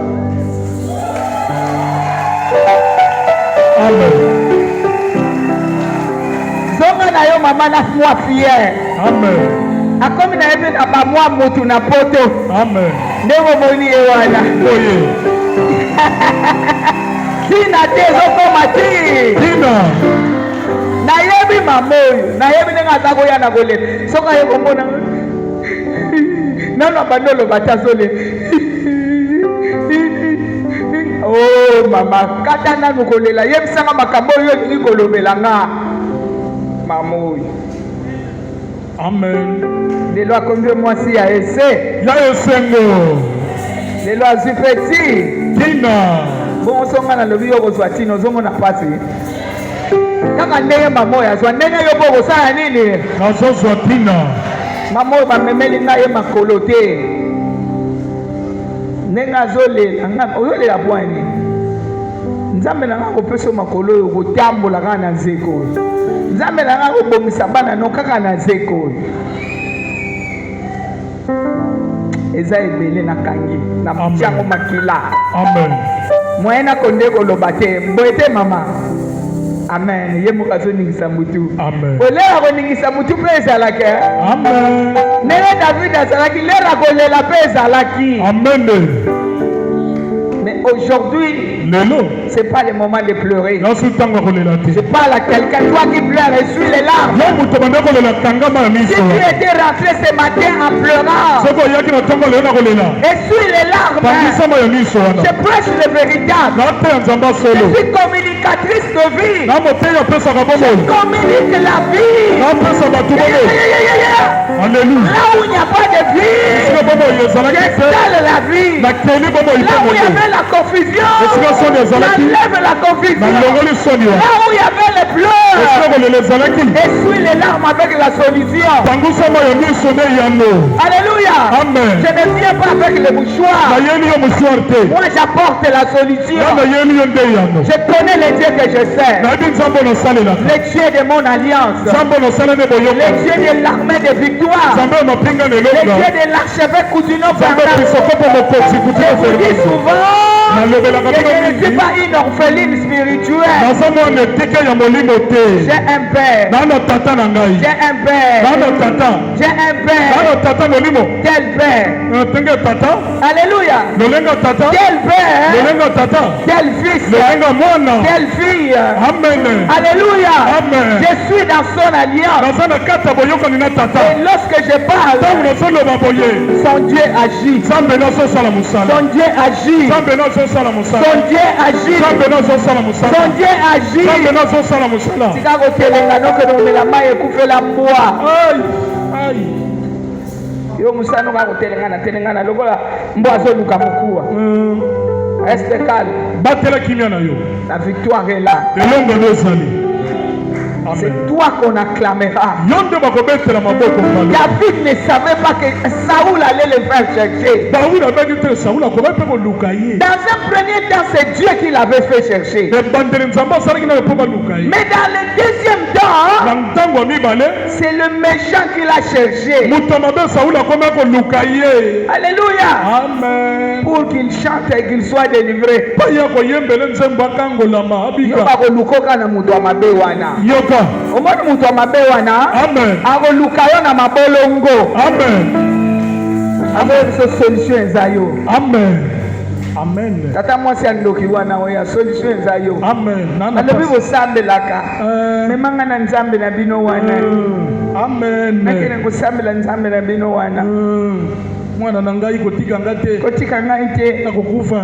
Amen. Zonga na yo mama na moi fier. Amen. Akomi na yebe na ba moi mutu na poto. Amen. Ndego moni e wana. Oye. Tina te zokoma ti. Tina. Na yebi mamoyo, na yebi nenga zako ya na gole. Soka ye kombona. Nano bandolo batazole. Oh mama, kata nanu kolela. Yebi sanga makambo yo ni kolobela nga. Mamoyo. Amen. Les lois combien moi si ya ese. Ya esengo. Les lois zupeti. Tina. Bon songa na lobi yo kozwa tino zongo na pasi. Kaka ndenge mamoyo azwa ndenge yo bo kosala nini? Nazozwa tina. Mamoyo bamemeli ngai ye makolo te. Ndenge azolela nga oyolela bwani. Nzambe na nga kopesa makolo oyo kotambola kaka na nzeko. Nzambe na nga kobongisa bana no kaka na nzeko. Eza ebele na kangi na mtiango makila. Amen. Moyena konde koloba te mboete mama. Amen. Ye mukazo ningisa mutu. Amen. Olera ko ningisa mutu pe ezalaki. Amen. Nele David azalaki lera ko lela pe ezalaki. Amen. Mais aujourd'hui, c'est pas le moment de pleurer. Je parle à quelqu'un, toi qui pleures, essuie les larmes. Si tu étais rentré ce matin en pleurant, essuie les larmes. Je prêche le véritable. Je suis communicatrice de vie. communique la vie. Alléluia. Là où il n'y a pas de vie, j'installe la vie. Là où il y avait la confusion, j'enlève la confusion. Là où il y avait les pleurs, essuie les larmes avec la solution. Alléluia. Amen. Je ne viens pas avec les mouchoirs. Moi j'apporte la solution. Je connais les dieux que je sers. Les dieux de mon alliance. Les dieux de l'armée de victoire. Les dieux de l'archevêque Coutinho Bernard. Je vous dis souvent, je ne suis pas une orpheline spirituelle. J'ai un père. J'ai un père. J'ai un père. Quel père? Alléluia. Quel père? Quel fils? Quelle fille? Alléluia. Je suis dans son alliance. Et lorsque je parle, son Dieu agit. Son Dieu agit. Son Dieu agit. Son Dieu agit. Tika kotelenga noke nomela mai ekufela mbwa. Yo musano ka kotelengana lokola mbwa azoluka mukuwa. Reste calme. La victoire est là. C'est toi qu'on acclamera. David ne savait pas que Saoul allait le faire chercher. Dans un premier temps, c'est Dieu qui l'avait fait chercher. Mais dans le deuxième temps, c'est le méchant qui l'a cherché. Alléluia. Amen. Pour qu'il chante et qu'il soit délivré. Omoni mutu wa mabe wana agoluka yo na mabolongo. Abo solution ezayo. Amen. Tata mwasi andoki wana oya solution ezayo. Alobi bosambelaka. Memanga na nzambe na bino wana. Nakene kosambela nzambe na bino wana. Mwana na ngai kotika ngate. Kotika ngai te. Nakukufa.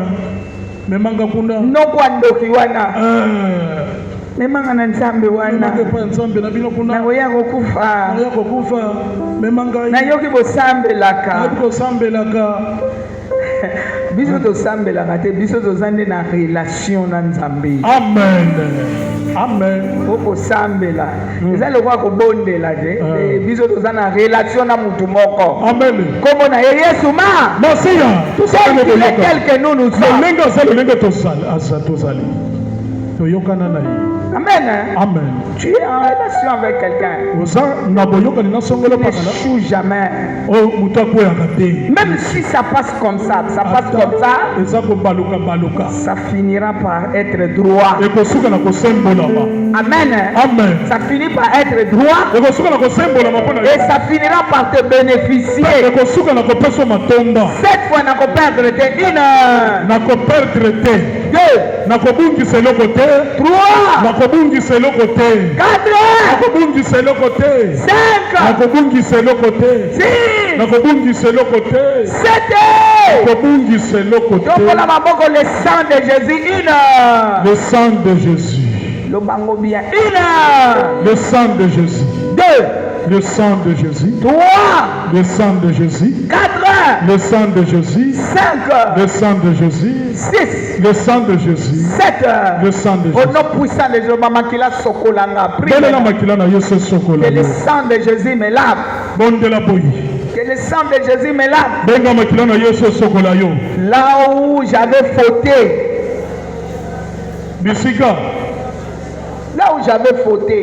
Memanga kunda. Noko andoki wana. Memanga na nzambe wana. Na oya kokufa. Na yoki bosambelaka. Biso tosambelaka te, biso tozande na relation na nzambe. Amen. Oko sambela. Eza lokwa kobondela je. Biso tozana na relation na mutu moko. Kombo na Yesu ma. Masiya. Quelqu'un nous sommes. Amen. Tu es en relation avec quelqu'un. Ne échoue jamais. Même si ça passe comme ça, ça finira par être droit. Amen. Ça finit par être droit. Et ça finira par te bénéficier. Cette fois, n'a pas perdre une. Deux. Trois. 4. 5. 6. 7. Le sang de Jésus. Le sang de Jésus. Le sang de Jésus. 2. Le sang de Jésus. 3. Le sang de Jésus. 4. Le sang de Jésus. 5. Le sang de Jésus. 6. Le sang de Jésus. 7. Le sang de Jésus. Au nom puissant de Jésus, que le sang de Jésus me lave. Que le sang de Jésus me lave. Là où j'avais fauté. Là où j'avais fauté.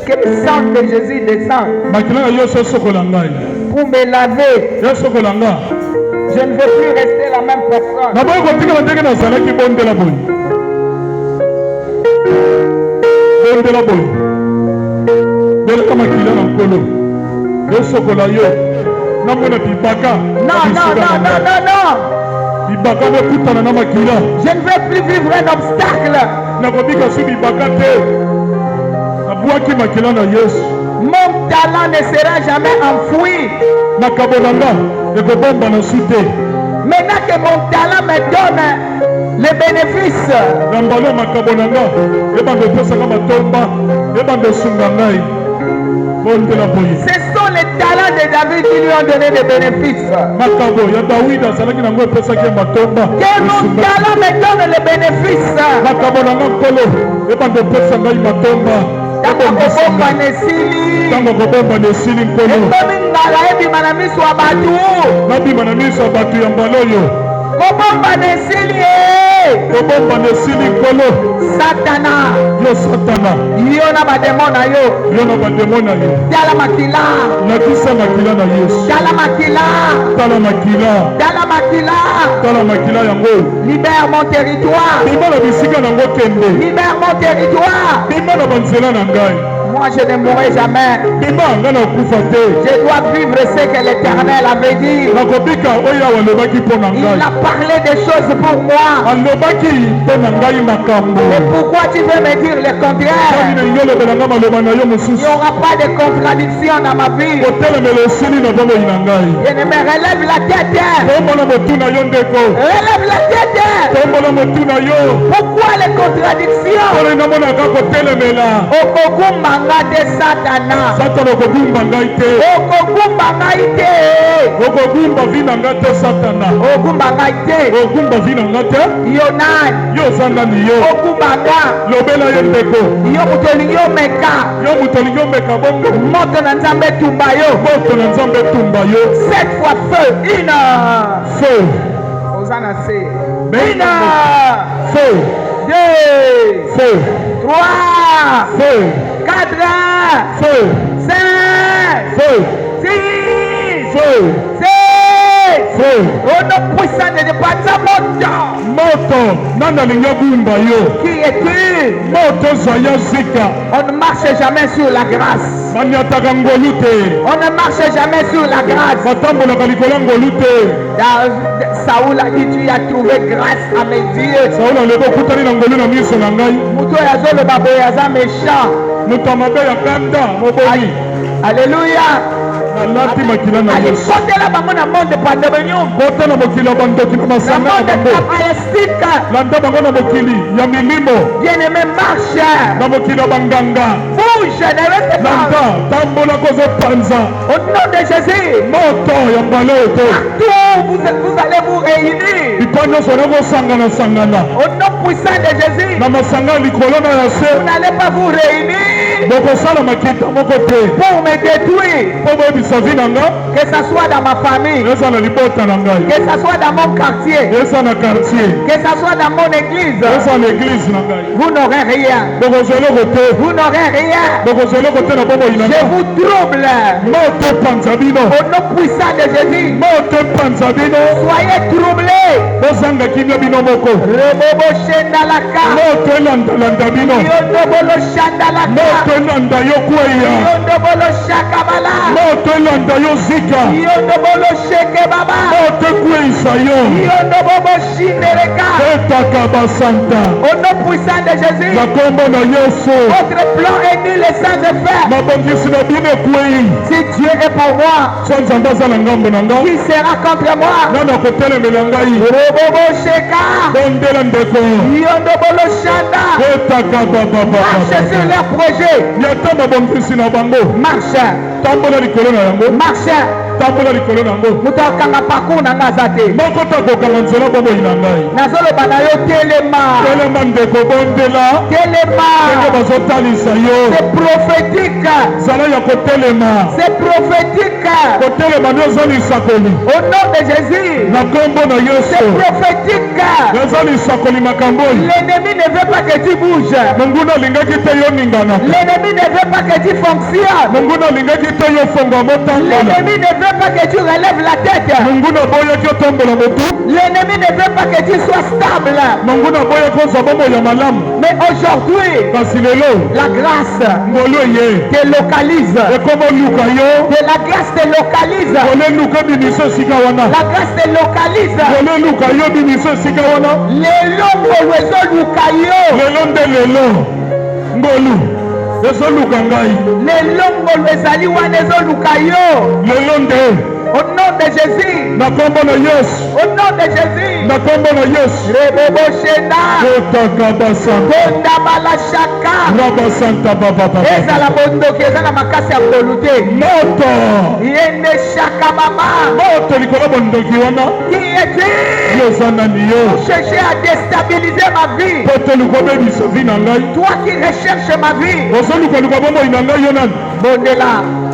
Que le sang de Jésus descende. Pour me laver. Je ne veux plus rester la même personne. Non. Je ne veux plus vivre un obstacle. Mon talent ne sera jamais enfoui. Maintenant que mon talent me donne Les bénéfices. Ce sont les talents de David qui lui ont donné des bénéfices. Que mon talent me donne les bénéfices. Satana. Yo Satana. Yo na bademon na yo. Yo na bademon na yo. Dala makila. Na kisa makila na Yesu. Dala makila. Dala makila. Dala makila. Dala makila yango. Libère mon territoire. Bima na bisika na ngo kende. Libère mon territoire. Bima na banzela na ngai. Moi je ne mourrai jamais. Je dois vivre ce que l'Éternel avait dit. Il a parlé des choses pour moi. Mais pourquoi tu veux me dire le contraire? Il n'y aura pas de contradiction dans ma vie. Je ne me relève la tête. Relève la tête. Pourquoi les contradictions? De Satana. Satana okogumba ngai te. Okogumba ngai te. Okogumba vina ngai te Satana. Okogumba ngai te. Okogumba vina ngai te. Yo nani? Yo zandani yo. Okugumba nga. Lobela ye ndeko. Yo mutoli yo meka. Yo mutoli yo meka bongo. Moto na Nzambe tumba yo. Moto na Nzambe tumba yo. 7 fois feu. Une. Feu. Osana se. Une. Feu. 2. Feu. 3. Feu. 4. Feu. 5. Feu. 6. Feu. 7. Feu. Au nom puissant de Dieu, moto. Nana linyabumba yo. Qui es-tu? Moto zaya zika. On ne marche jamais sur la grâce. On ne marche jamais sur la grâce. Saoul a dit, tu as trouvé grâce à mes yeux. Méchant. Alléluia. Bien-aimé, marche. Bouge, ne reste pas. Au nom de Jésus, partout vous allez vous réunir. Au nom puissant de Jésus, vous n'allez pas vous réunir pour me détruire. Que ce soit dans ma famille, que ce soit dans mon quartier, que ce soit dans mon église, vous n'aurez rien. Vous n'aurez rien. Je vous trouble. Au nom puissant de Jésus, soyez troublés. Rebobo Shendalaka. Yondobolo Shandalaka. Yondobolo Shakabala. Yondobolo Shekebaba. Yondobobo Shindereka. Au nom puissant de Jésus, votre plan est nul et sans effet. Si Dieu est pour moi, qui sera contre moi? Robobo Sheka. Yondobolo Shanda. Marche sur leur projet. Marche. Marche. Mutakanga paku na ngazate. Nazoloba na yo telema. Telema. C'est prophétique. C'est prophétique. Au nom de Jésus. C'est prophétique. L'ennemi ne veut pas que tu bouges. L'ennemi ne veut pas que tu fonctionnes. L'ennemi ne veut pas que tu relèves la tête. L'ennemi ne veut pas que tu sois stable. Mais aujourd'hui, la grâce te localise. La grâce te localise. La grâce te localise. Lelo ezali wana ezoluka yo. Au nom de Jésus. Na kombo na Yesu. Au nom de Jésus. Na kombo na Yesu. Rebobo Shena. Kotakabasanta. Konda balashaka. Rabasanta baba baba. Eza la bondoki, eza la makasi ya kolute. Moto. Yende shaka mama. Moto likolo bondoki wana. Qui es-tu? Yozana niyo. Pour chercher à déstabiliser ma vie. Poto likobe biso vi na ngai. Toi qui recherches ma vie. Osoluka likobo mo ina ngai yonan. Bondela.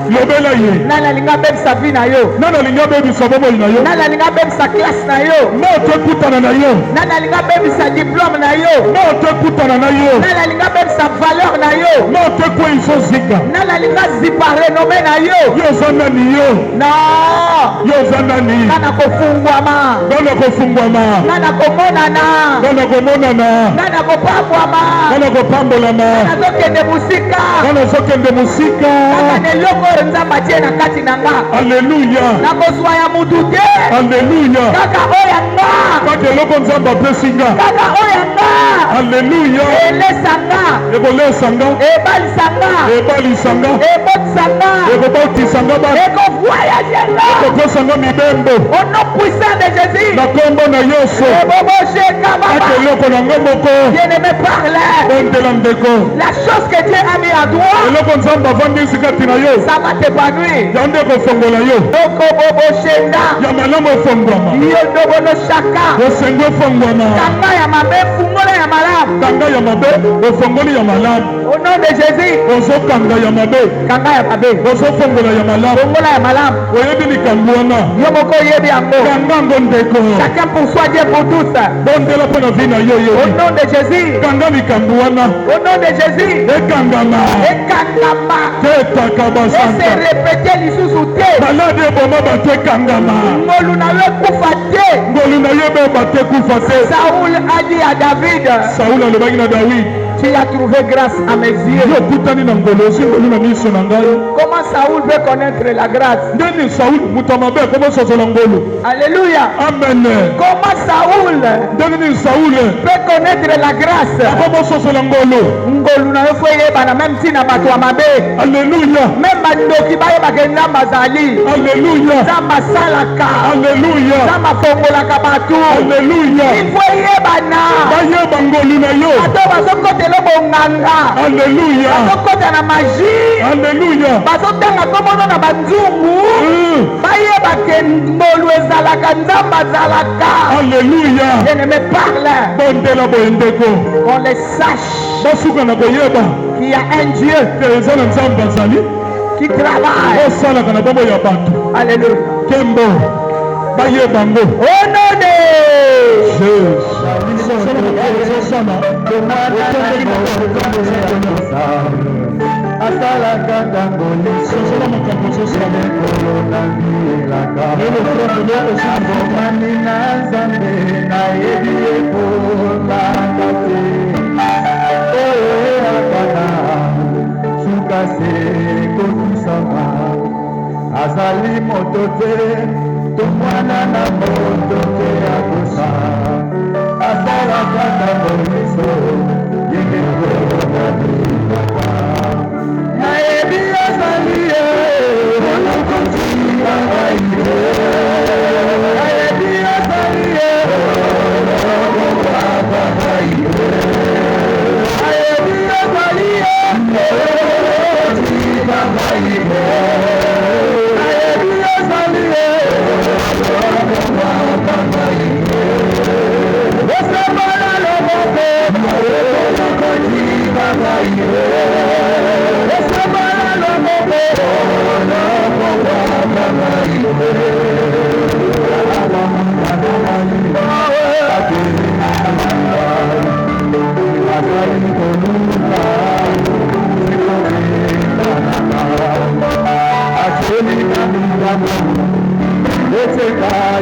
Lobela ye. Nana linga bebisa vie na yo. Nana linga bebisa bobo ina yo. Nana linga bebisa classe na yo. Moto ekutana na yo. Nana linga bebisa diplôme na yo. Moto ekutana na yo. Nana linga bebisa valeur na yo. Moto ekweisa zika. Nana linga zipa renome na yo. Yoza nani yo? Non. Yoza nani? Nana kofungwama. Nana kofungwama. Nana komonana. Nana komonana. Nana kopambwama. Nana kopambolama. Nana zokende musika. Nana zokende musika. Nana neloko nzambe atie na kati na nga. Alleluya. Nakozwa ya mutu te. Alleluya. Kaka oyo nga. Kaka eloko nzambe apesi nga. Kaka oyo nga. Alleluya. Elesa nga. Ekolesa nga. Ebalisa nga. Ebalisa nga. Ebotisa nga. Ekobotisa nga bana. Ekovoyage nga. Ekopesa nga mibembo. Au nom puissant de Jésus. Na kombo na Yesu. Ebobosheka baba. Kaka eloko na nga moko. Bien-aimé, parle. Bondela ndeko. La chose que Dieu a mis à toi, eloko nzambe avandisi kati na yo. ça va t'épanouir. Ya nde kofongola yo. Okoboboshenda. Ya malamu efongwama. Yo ndobono shaka. Esengo efongwama. Kanga ya mabe, fungola ya malamu. Kanga ya mabe, efongoli ya malamu. Au nom de Jésus. Ozokanga ya mabe. Kanga ya mabe. Ozofongola ya malamu. Fungola ya malamu. Oyebi likambo wana. Yo moko yebi yango. Kanga ngo ndeko. Chacun pour soi, Dieu pour tous. Bondela mpe na vi na yo Au yebi. nom de Jésus. Kanga likambo wana. Au nom de Jésus. Ekangama. Ekangama. Tetaka Et basanta. c'est répété lisusu te. Malade eboma bato ekangama. Ngolu na yo ekufa te. ngolu na ye be bate kufa te. Saoul a dit à David, Saul alobaki na David, tu as trouvé grâce à mes yeux. yo kutani na ngolo osi ngolu na miso na ngai. Comment Saoul veut connaître la grâce? Ndeni Saul moto mabe akomi sosola ngolu. Alléluia. Amen. Comment Saoul Ndeni Saul peut connaître la grâce? akomi sosola ngolu. Ngolu na yo fo yebana même si na bato ya mabe. Alléluia. Même bandoki bayebaka nzambe azali. Alléluia. Nzambe asalaka. Alléluia. Nzambe afongolaka bato. Alléluia. Il faut yebana. Bayeba ngolu na yo. Bato bazokotela bonganga. Alléluia. Bazokota na magie. Alléluia. Bazotanga komono na banzungu. Bayebake ngolu ezalaka nzambe azalaka. Alléluia. Bien-aimé, parle. Bondela boyendeko. Qu'on les sache Basuka na koyeba. qu'il y a un Dieu Eza na nzambe azali. qui travaille. Osalaka na bombo ya bato. Alléluia. Kembo. Bayeba ngo. Au nom de Jésus. asalaka ntango lisosola makambo zosala kolonangielaka abomani na nzambe nayebi ekolanga te oyo eyakana suka se kotusama azali moto te to mwana na moto te akosa asalaka ntango liso yenge kolonangielaka nayebi azali ye onakotinga ngai ye nayebi azali ye okokaka ngai ye nayebi azali ye okotinga ngai ye nayebi azali ye okokaka ngai ye osambala loboko okotinga ngai ye Bye.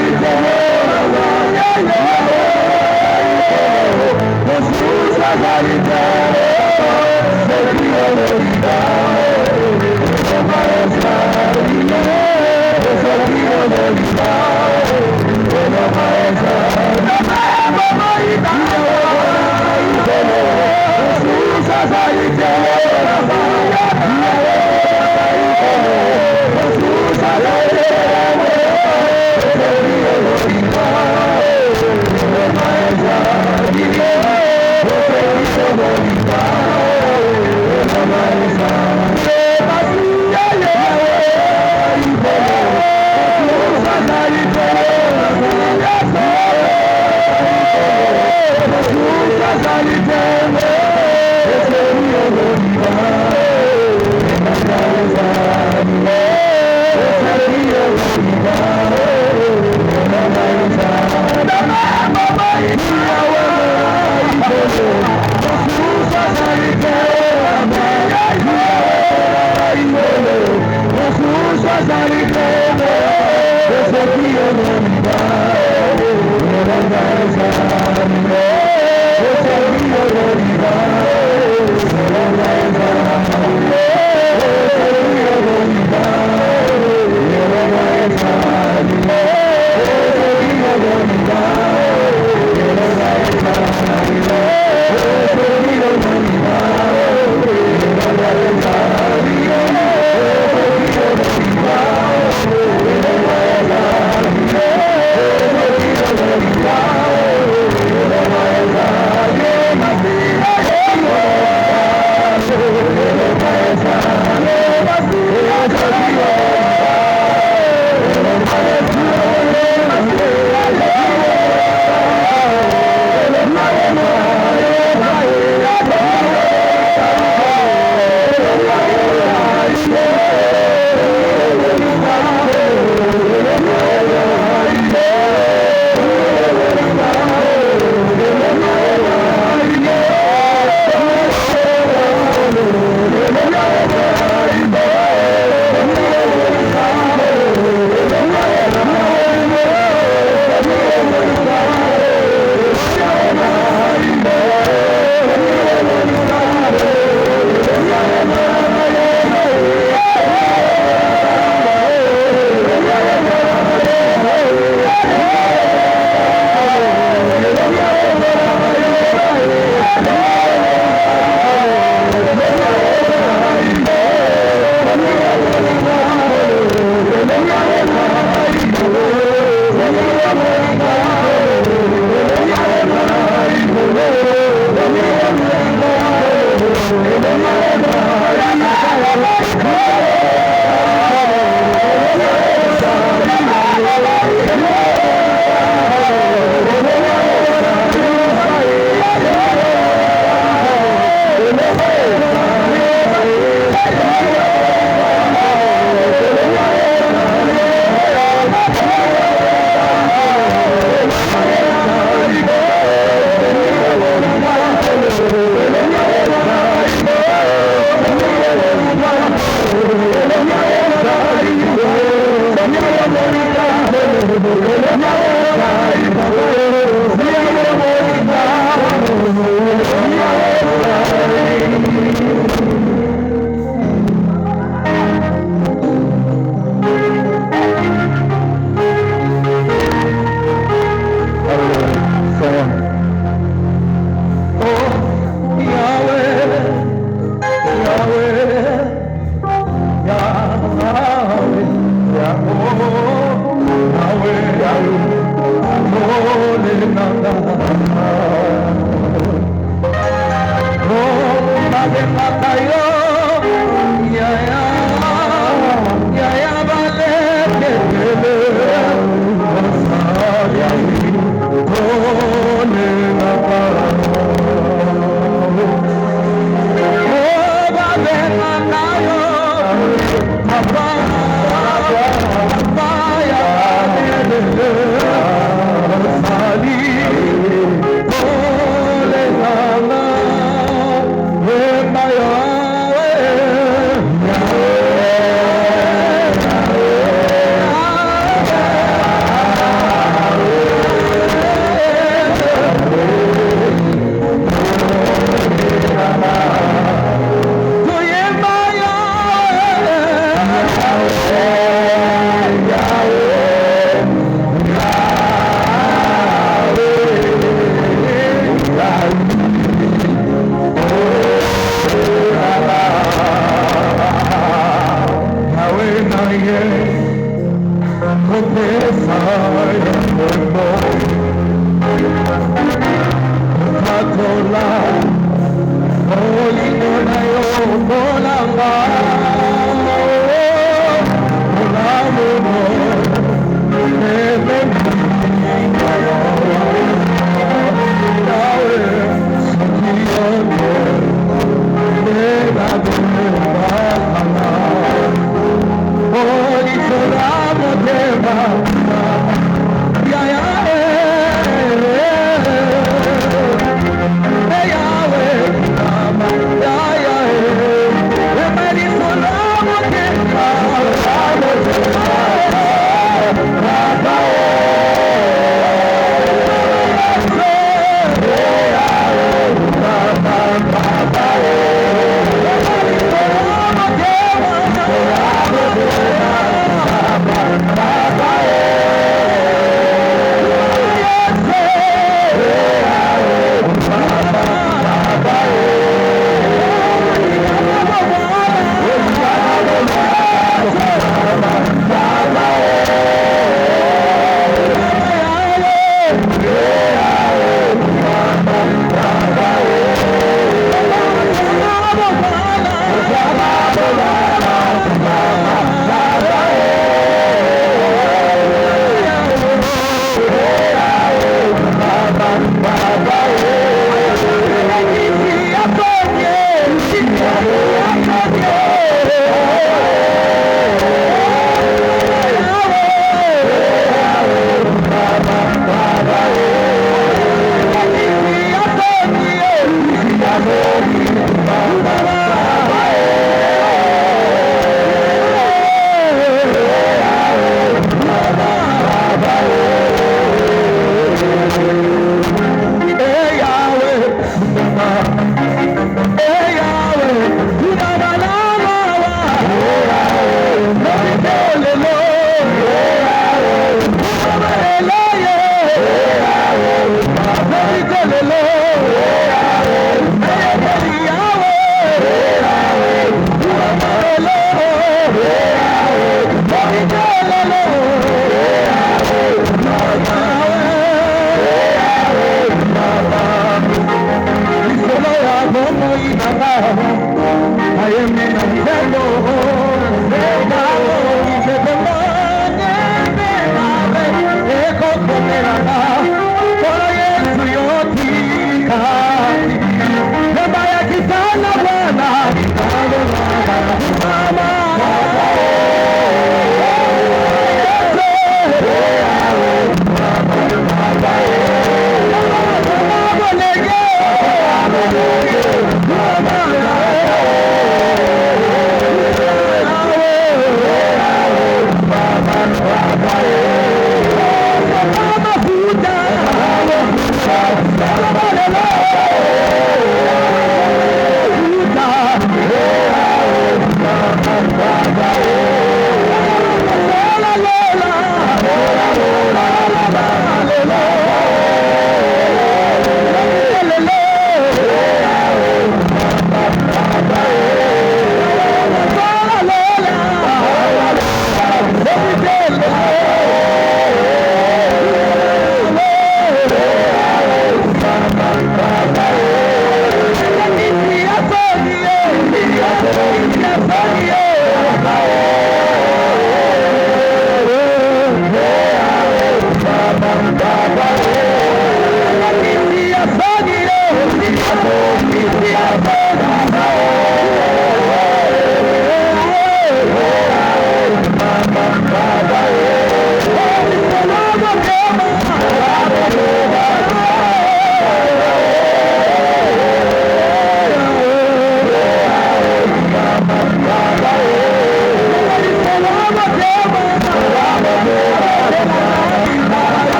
Jesus, Maya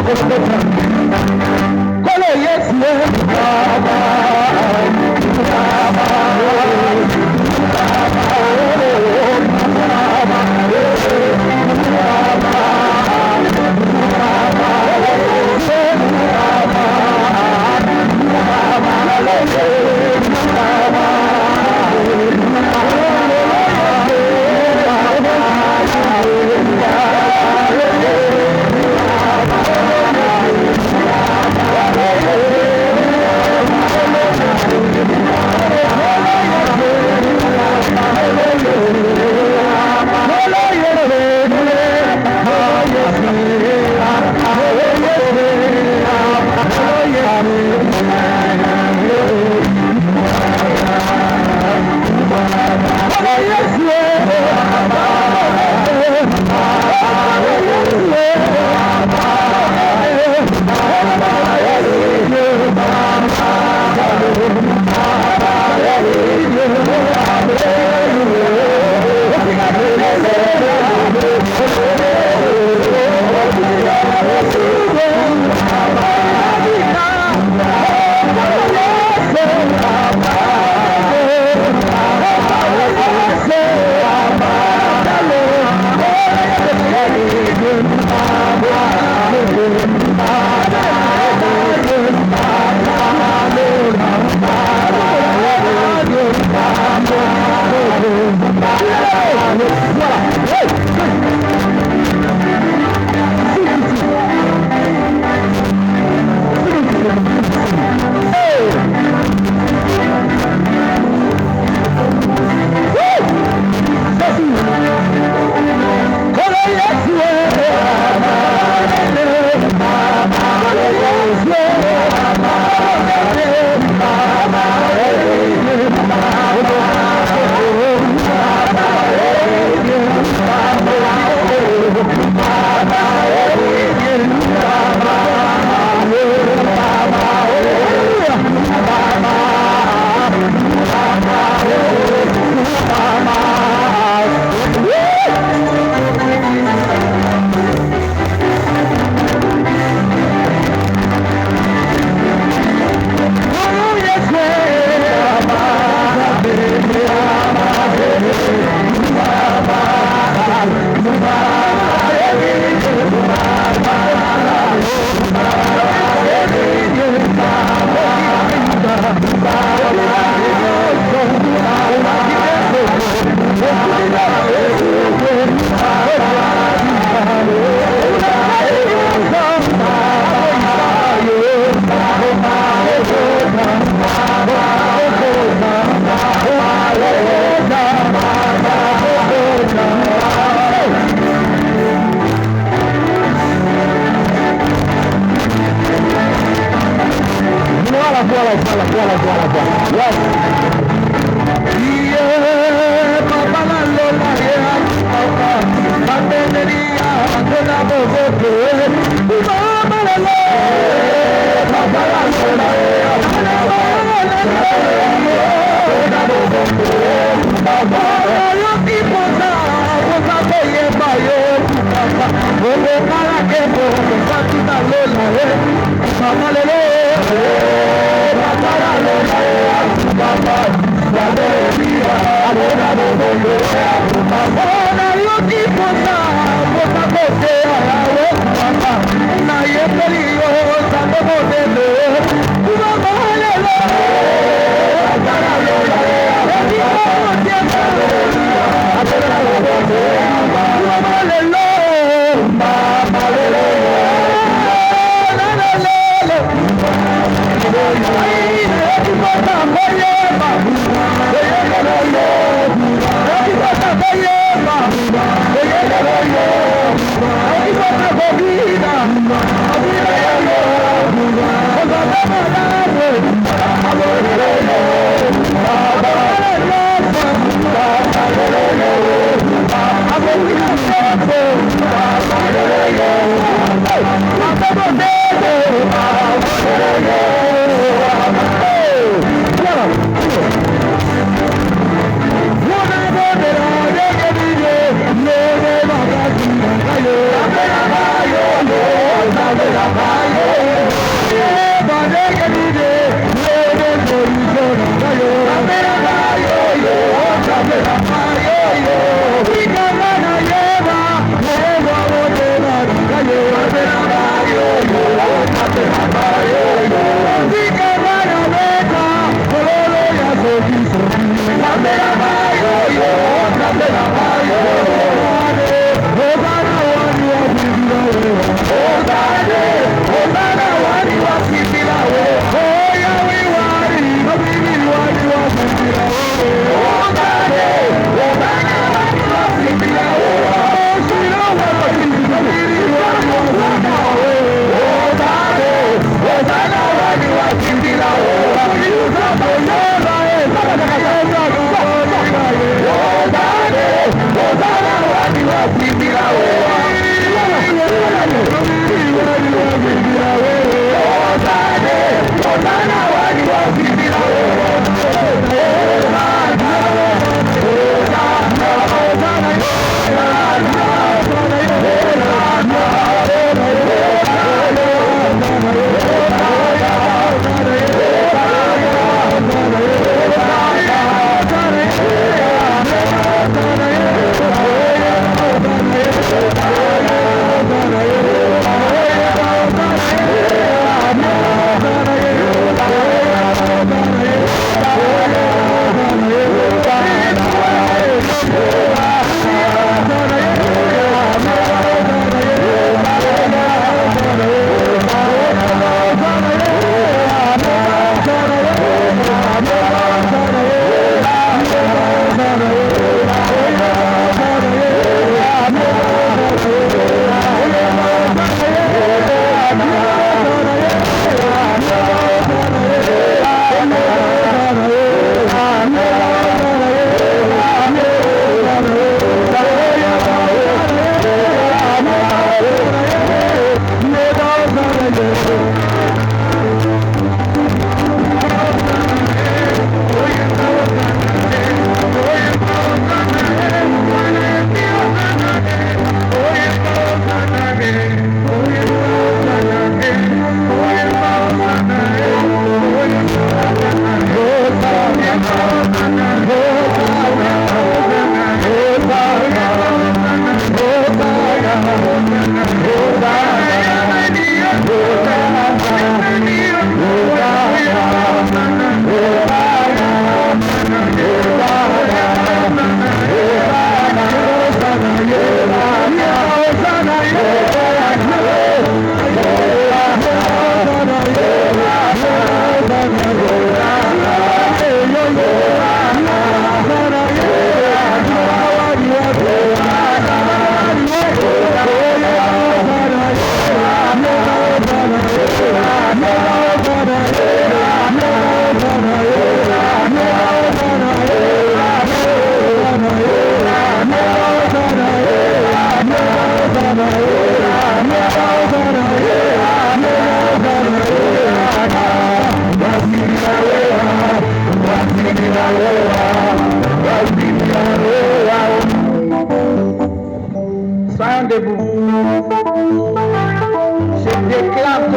Hallelujah.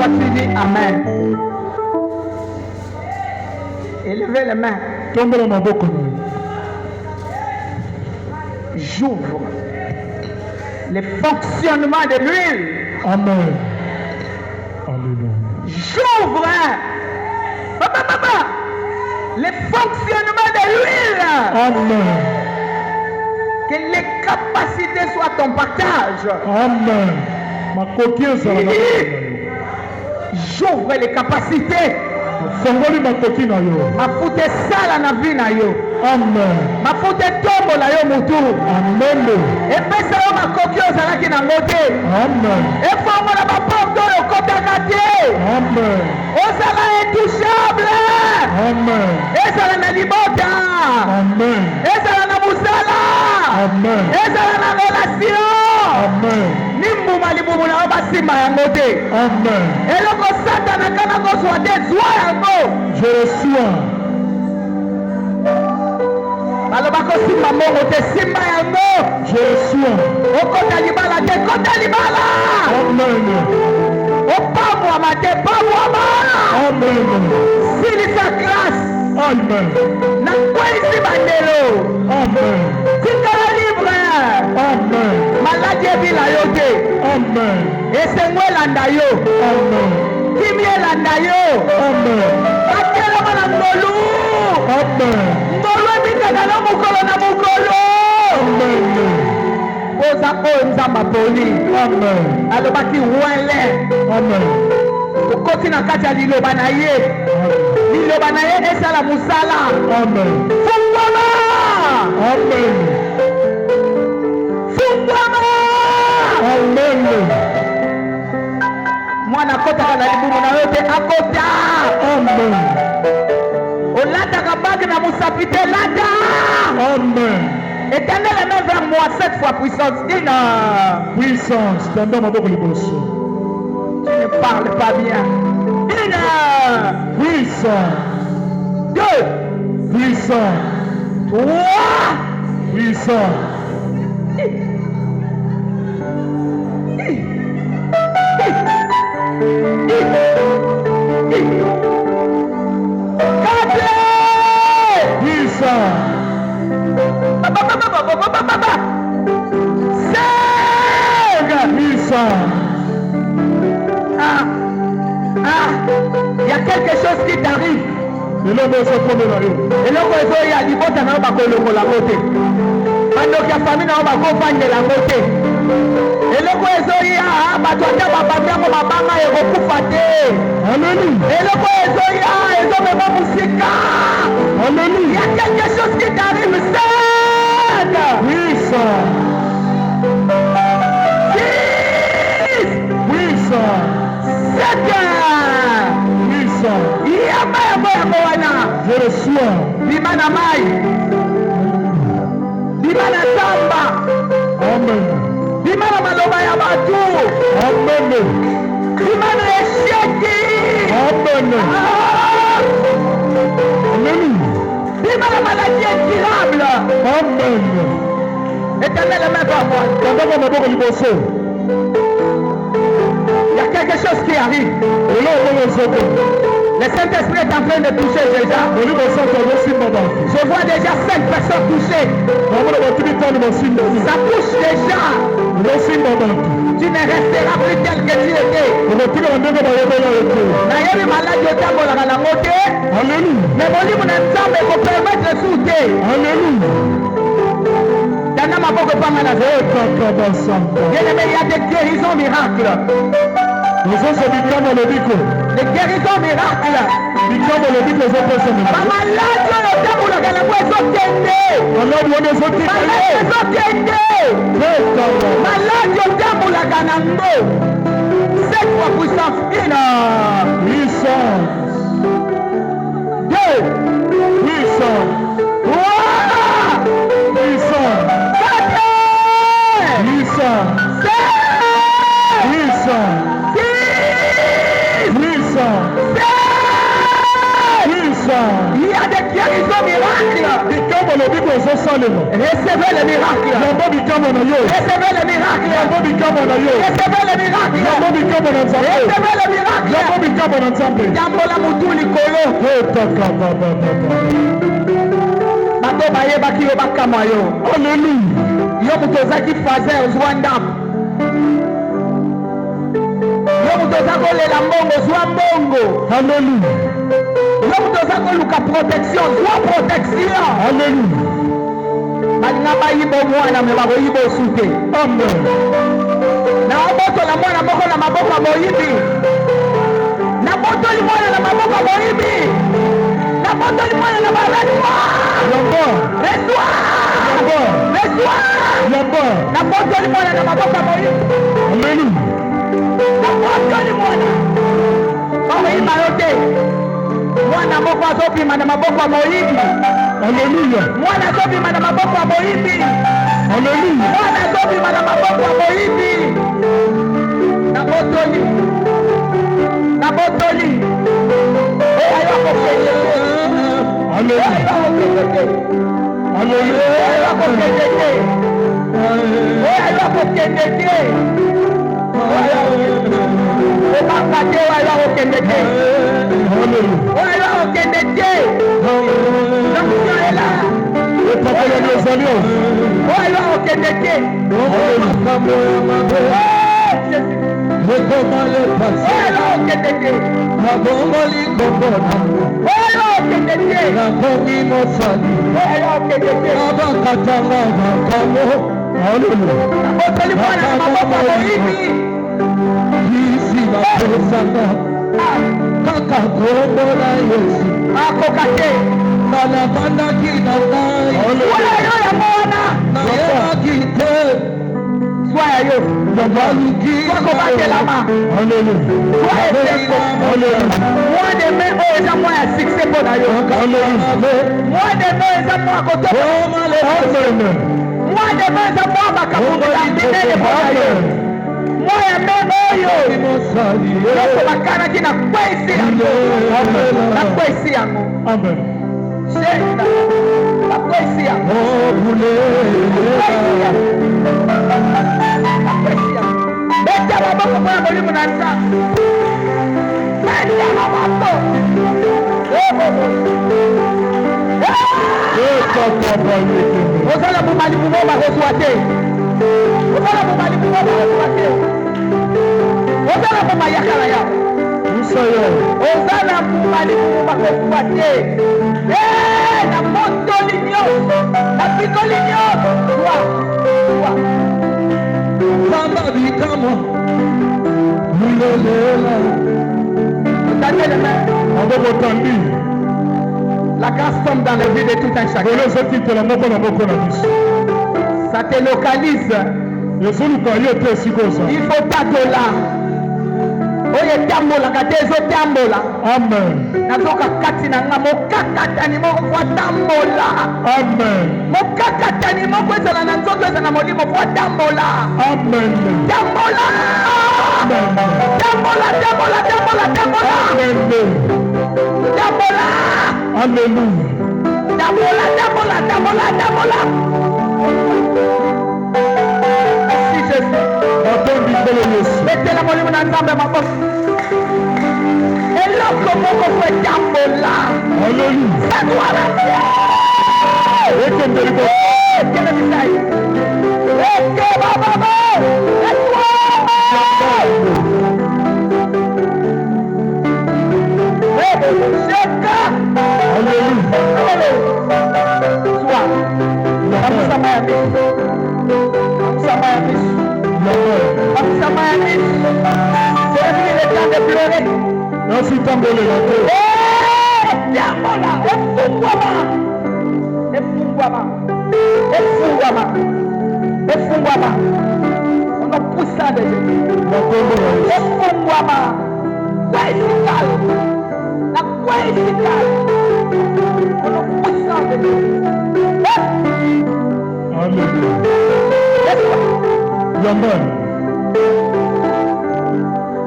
toi tu dis Amen. Élevez les mains. J'ouvre les fonctionnements de l'huile. Amen. Alléluia. J'ouvre les fonctionnements de l'huile. Amen. Que les capacités soient ton partage. Amen. J'ouvre les capacités. Mafute sala na vie na yo. Amen. Mafute tombo na yo mutu. Amen. Epesa yo makoki ozalaki na ngote. Amen. Efongo na baporte oyo okotaka te. Amen. Ozala intouchable. Amen. Ezala na libota. Amen. Ezala na busala. Amen. Ezala na relation. Amen. Nimbuma libumu na yo basimba yango te. Amen. Eloko satana kana kozwa te zwa yango. Je reçois. Baloba kosimba mbongo te simba yango. Je reçois. Okota libala te kota libala. Amen. Opamwama te pamwama. Amen. Silisa grâce. Amen. Nakweyisi bandelo. Amen. Tikala libre. Amen. Maladi ebila yo te. Amen. Esengo elanda yo. Amen. Kimi elanda yo. Amen. Batelama na ngolu. Amen. Ngolu ebitaka na mokolo na mokolo. Amen. Oza oyo nzambe aponi. Amen. Alobaki wele. Amen. Okoti na kati ya liloba na ye. Liloba na ye esala musala. Amen. Fungwama. Amen. Fungwama. Amen. Mwana akotaka na libumu na yo te akota. Amen. Olataka bage na musapi te lata. Amen. Étendez les mains vers moi 7 fois puissance. Une. Puissance. Tendez ma boca liboso. Tu ne parles pas bien. Une. Puissance. 2. Puissance. 3. Puissance. 4. Puissance. 5. Puissance. Il y a quelque chose qui t'arrive. Et l'homme est premier là. Et l'homme est il y a du bon temps à la côté. Pendant que la famille n'a pas compagnie la côté. Et l'homme est il y a batouata babamia mo babanga et rekufate. Alléluia. Et l'homme est il y a et l'homme est pas musika. Alléluia. Il y a quelque chose qui t'arrive. 7. Puissance. 6. Puissance. 7. Puissance. Je reçois. Bimana mai. Bimana samba. Amen. Bimana maloba ya batu. Amen. Bimana esheki. Amen. Amen. Bimana maladie incurable. Amen. Éternel, main vers moi. Tendez ma boca liboso. Il y a quelque chose qui arrive. Et là, on va le sauver. Le Saint-Esprit est en train de toucher déjà. Je vois déjà 5 personnes touchées. Ça touche déjà. Tu ne resteras plus tel que tu étais. Nayebi maladi otambolaka nango te. Mais molimo na nzambe ekopermettre su te. Tanda maboko panga na zeo. Bien-aimé, il y a des guérisons miracles. Les guérisons miracles. Bamaladi oyo otambolaka nango ezokende. Maladi ezokende. Maladi otambolaka nango. 7 fois puissance. 1. Puissance. 2. Puissance. 3. Puissance. 4. Puissance. 5. Puissance. 6. Puissance. 7. Puissance. Il y a des guérisons miracles. Recevez le miracle. Recevez le miracle. Recevez le miracle. Recevez le miracle. Tambola mutuli kolo. Bato bayebaki yo bakama yo. Alléluia. Yo mutozaki fazer Zwandam. Yo mutozako lela mbongo zwa mbongo. Alléluia. Yo mutozako luka protection zwa protection. Alléluia. Balinga bayibo mwana me bakoyibo sute. Amen. Na oboto la mwana moko na maboko moyibi. Na boto li mwana na maboko moyibi. Na boto li mwana na bareswa. Yamba. Reswa. Yamba. Reswa. Yamba. Na boto li mwana na maboko moyibi. Amen. Na boto li mwana. Bakoyiba yote. Mwana moko azopima na maboko moyibi. Alléluia. Mwana azopima na maboko moyibi. Alléluia. Mwana azopima na maboko moyibi. Na botoli. Na botoli. Ayo kokende. Alléluia. Ayo kokende. Alléluia. Ayo kokende. Ayo kokende. Ayo kokende. Ayo kokende. La grâce tombe dans la vie de tout un chacun. Ça te localise. Il faut pas de là. Oye tambola katezo tambola. Amen. Nazoka kati na nga mokakata ni moko kwa tambola. Amen. Mokakata ni moko ezala na nzoto ezala na molimo kwa tambola. Amen. Tambola. Amen. Tambola, tambola, tambola, tambola. Amen. Tambola. Alléluia. Tambola, tambola, tambola, tambola. Merci Jésus. Mettez la molimo na nzambe maboko. Eloko moko fwe tambola. Alléluia. Ça doit la faire. Ekele bisai. Eke baba. Etwa. Sheka. Alléluia. Sois. Amsama ya bisu. Amsama ya bisu. Amsama ya bisu. C'est fini le temps de pleurer. Merci tambola. Tambola. Efungwama. On a poussé des gens. Efungwama. Quoi efficace. La quoi efficace. On a poussé des gens. Alléluia. Amen.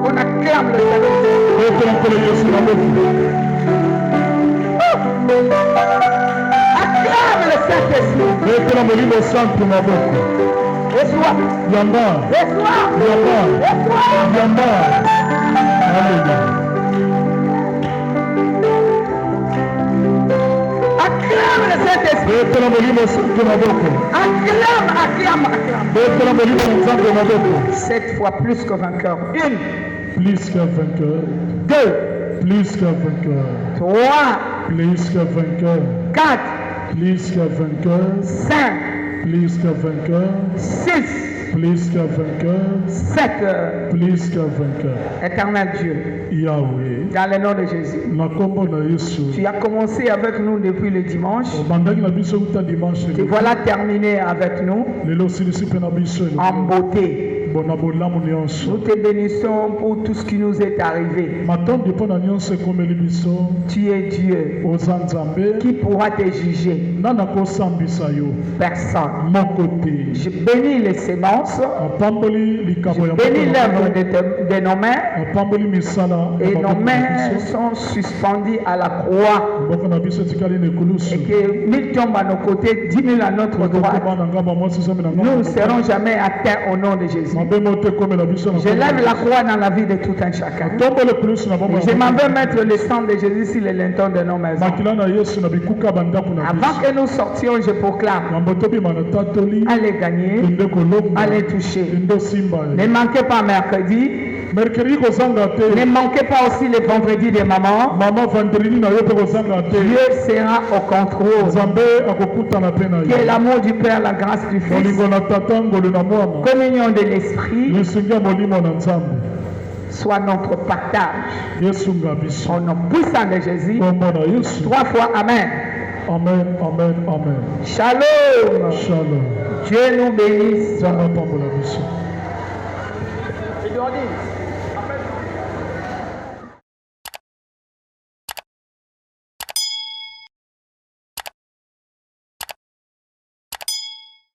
On acclame le Seigneur. Acclame le Saint-Esprit. Reçois. Reçois. Reçois. Alléluia. acclame. 7 fois plus que vainqueur. 1. Plus que vainqueur. 2. Plus que vainqueur. 3. Plus que vainqueur. 4. Plus que vainqueur. 5. Plus que vainqueur. 6. Plus que vainqueur. 7. Plus que vainqueur. Éternel Dieu. Yahweh. Dans le nom de Jésus. Tu as commencé avec nous depuis le dimanche. Et voilà terminé avec nous en beauté. Nous te bénissons pour tout ce qui nous est arrivé. Tu es Dieu. Qui pourra te juger? Personne. Je bénis les sémences. Je bénis l'œuvre de nos mains. Et nos mains sont suspendues à la croix. Et que 1000 tombent à nos côtés, 10 000 à notre droite. Nous ne serons jamais atteints au nom de Jésus. Je lève la croix dans la vie de tout un chacun. Et je m'en vais mettre le sang de Jésus sur les lintons de nos maisons. Avant que nous sortions, je proclame: allez gagner, allez toucher. Ne manquez pas mercredi. Ne manquez pas aussi les vendredis des mamans. Dieu sera au contrôle. Que l'amour du Père, la grâce du Fils, communion de l'Esprit soit notre partage. Au nom puissant de Jésus. 3 fois Amen. Amen, amen, amen. Shalom. Shalom. Dieu nous bénisse.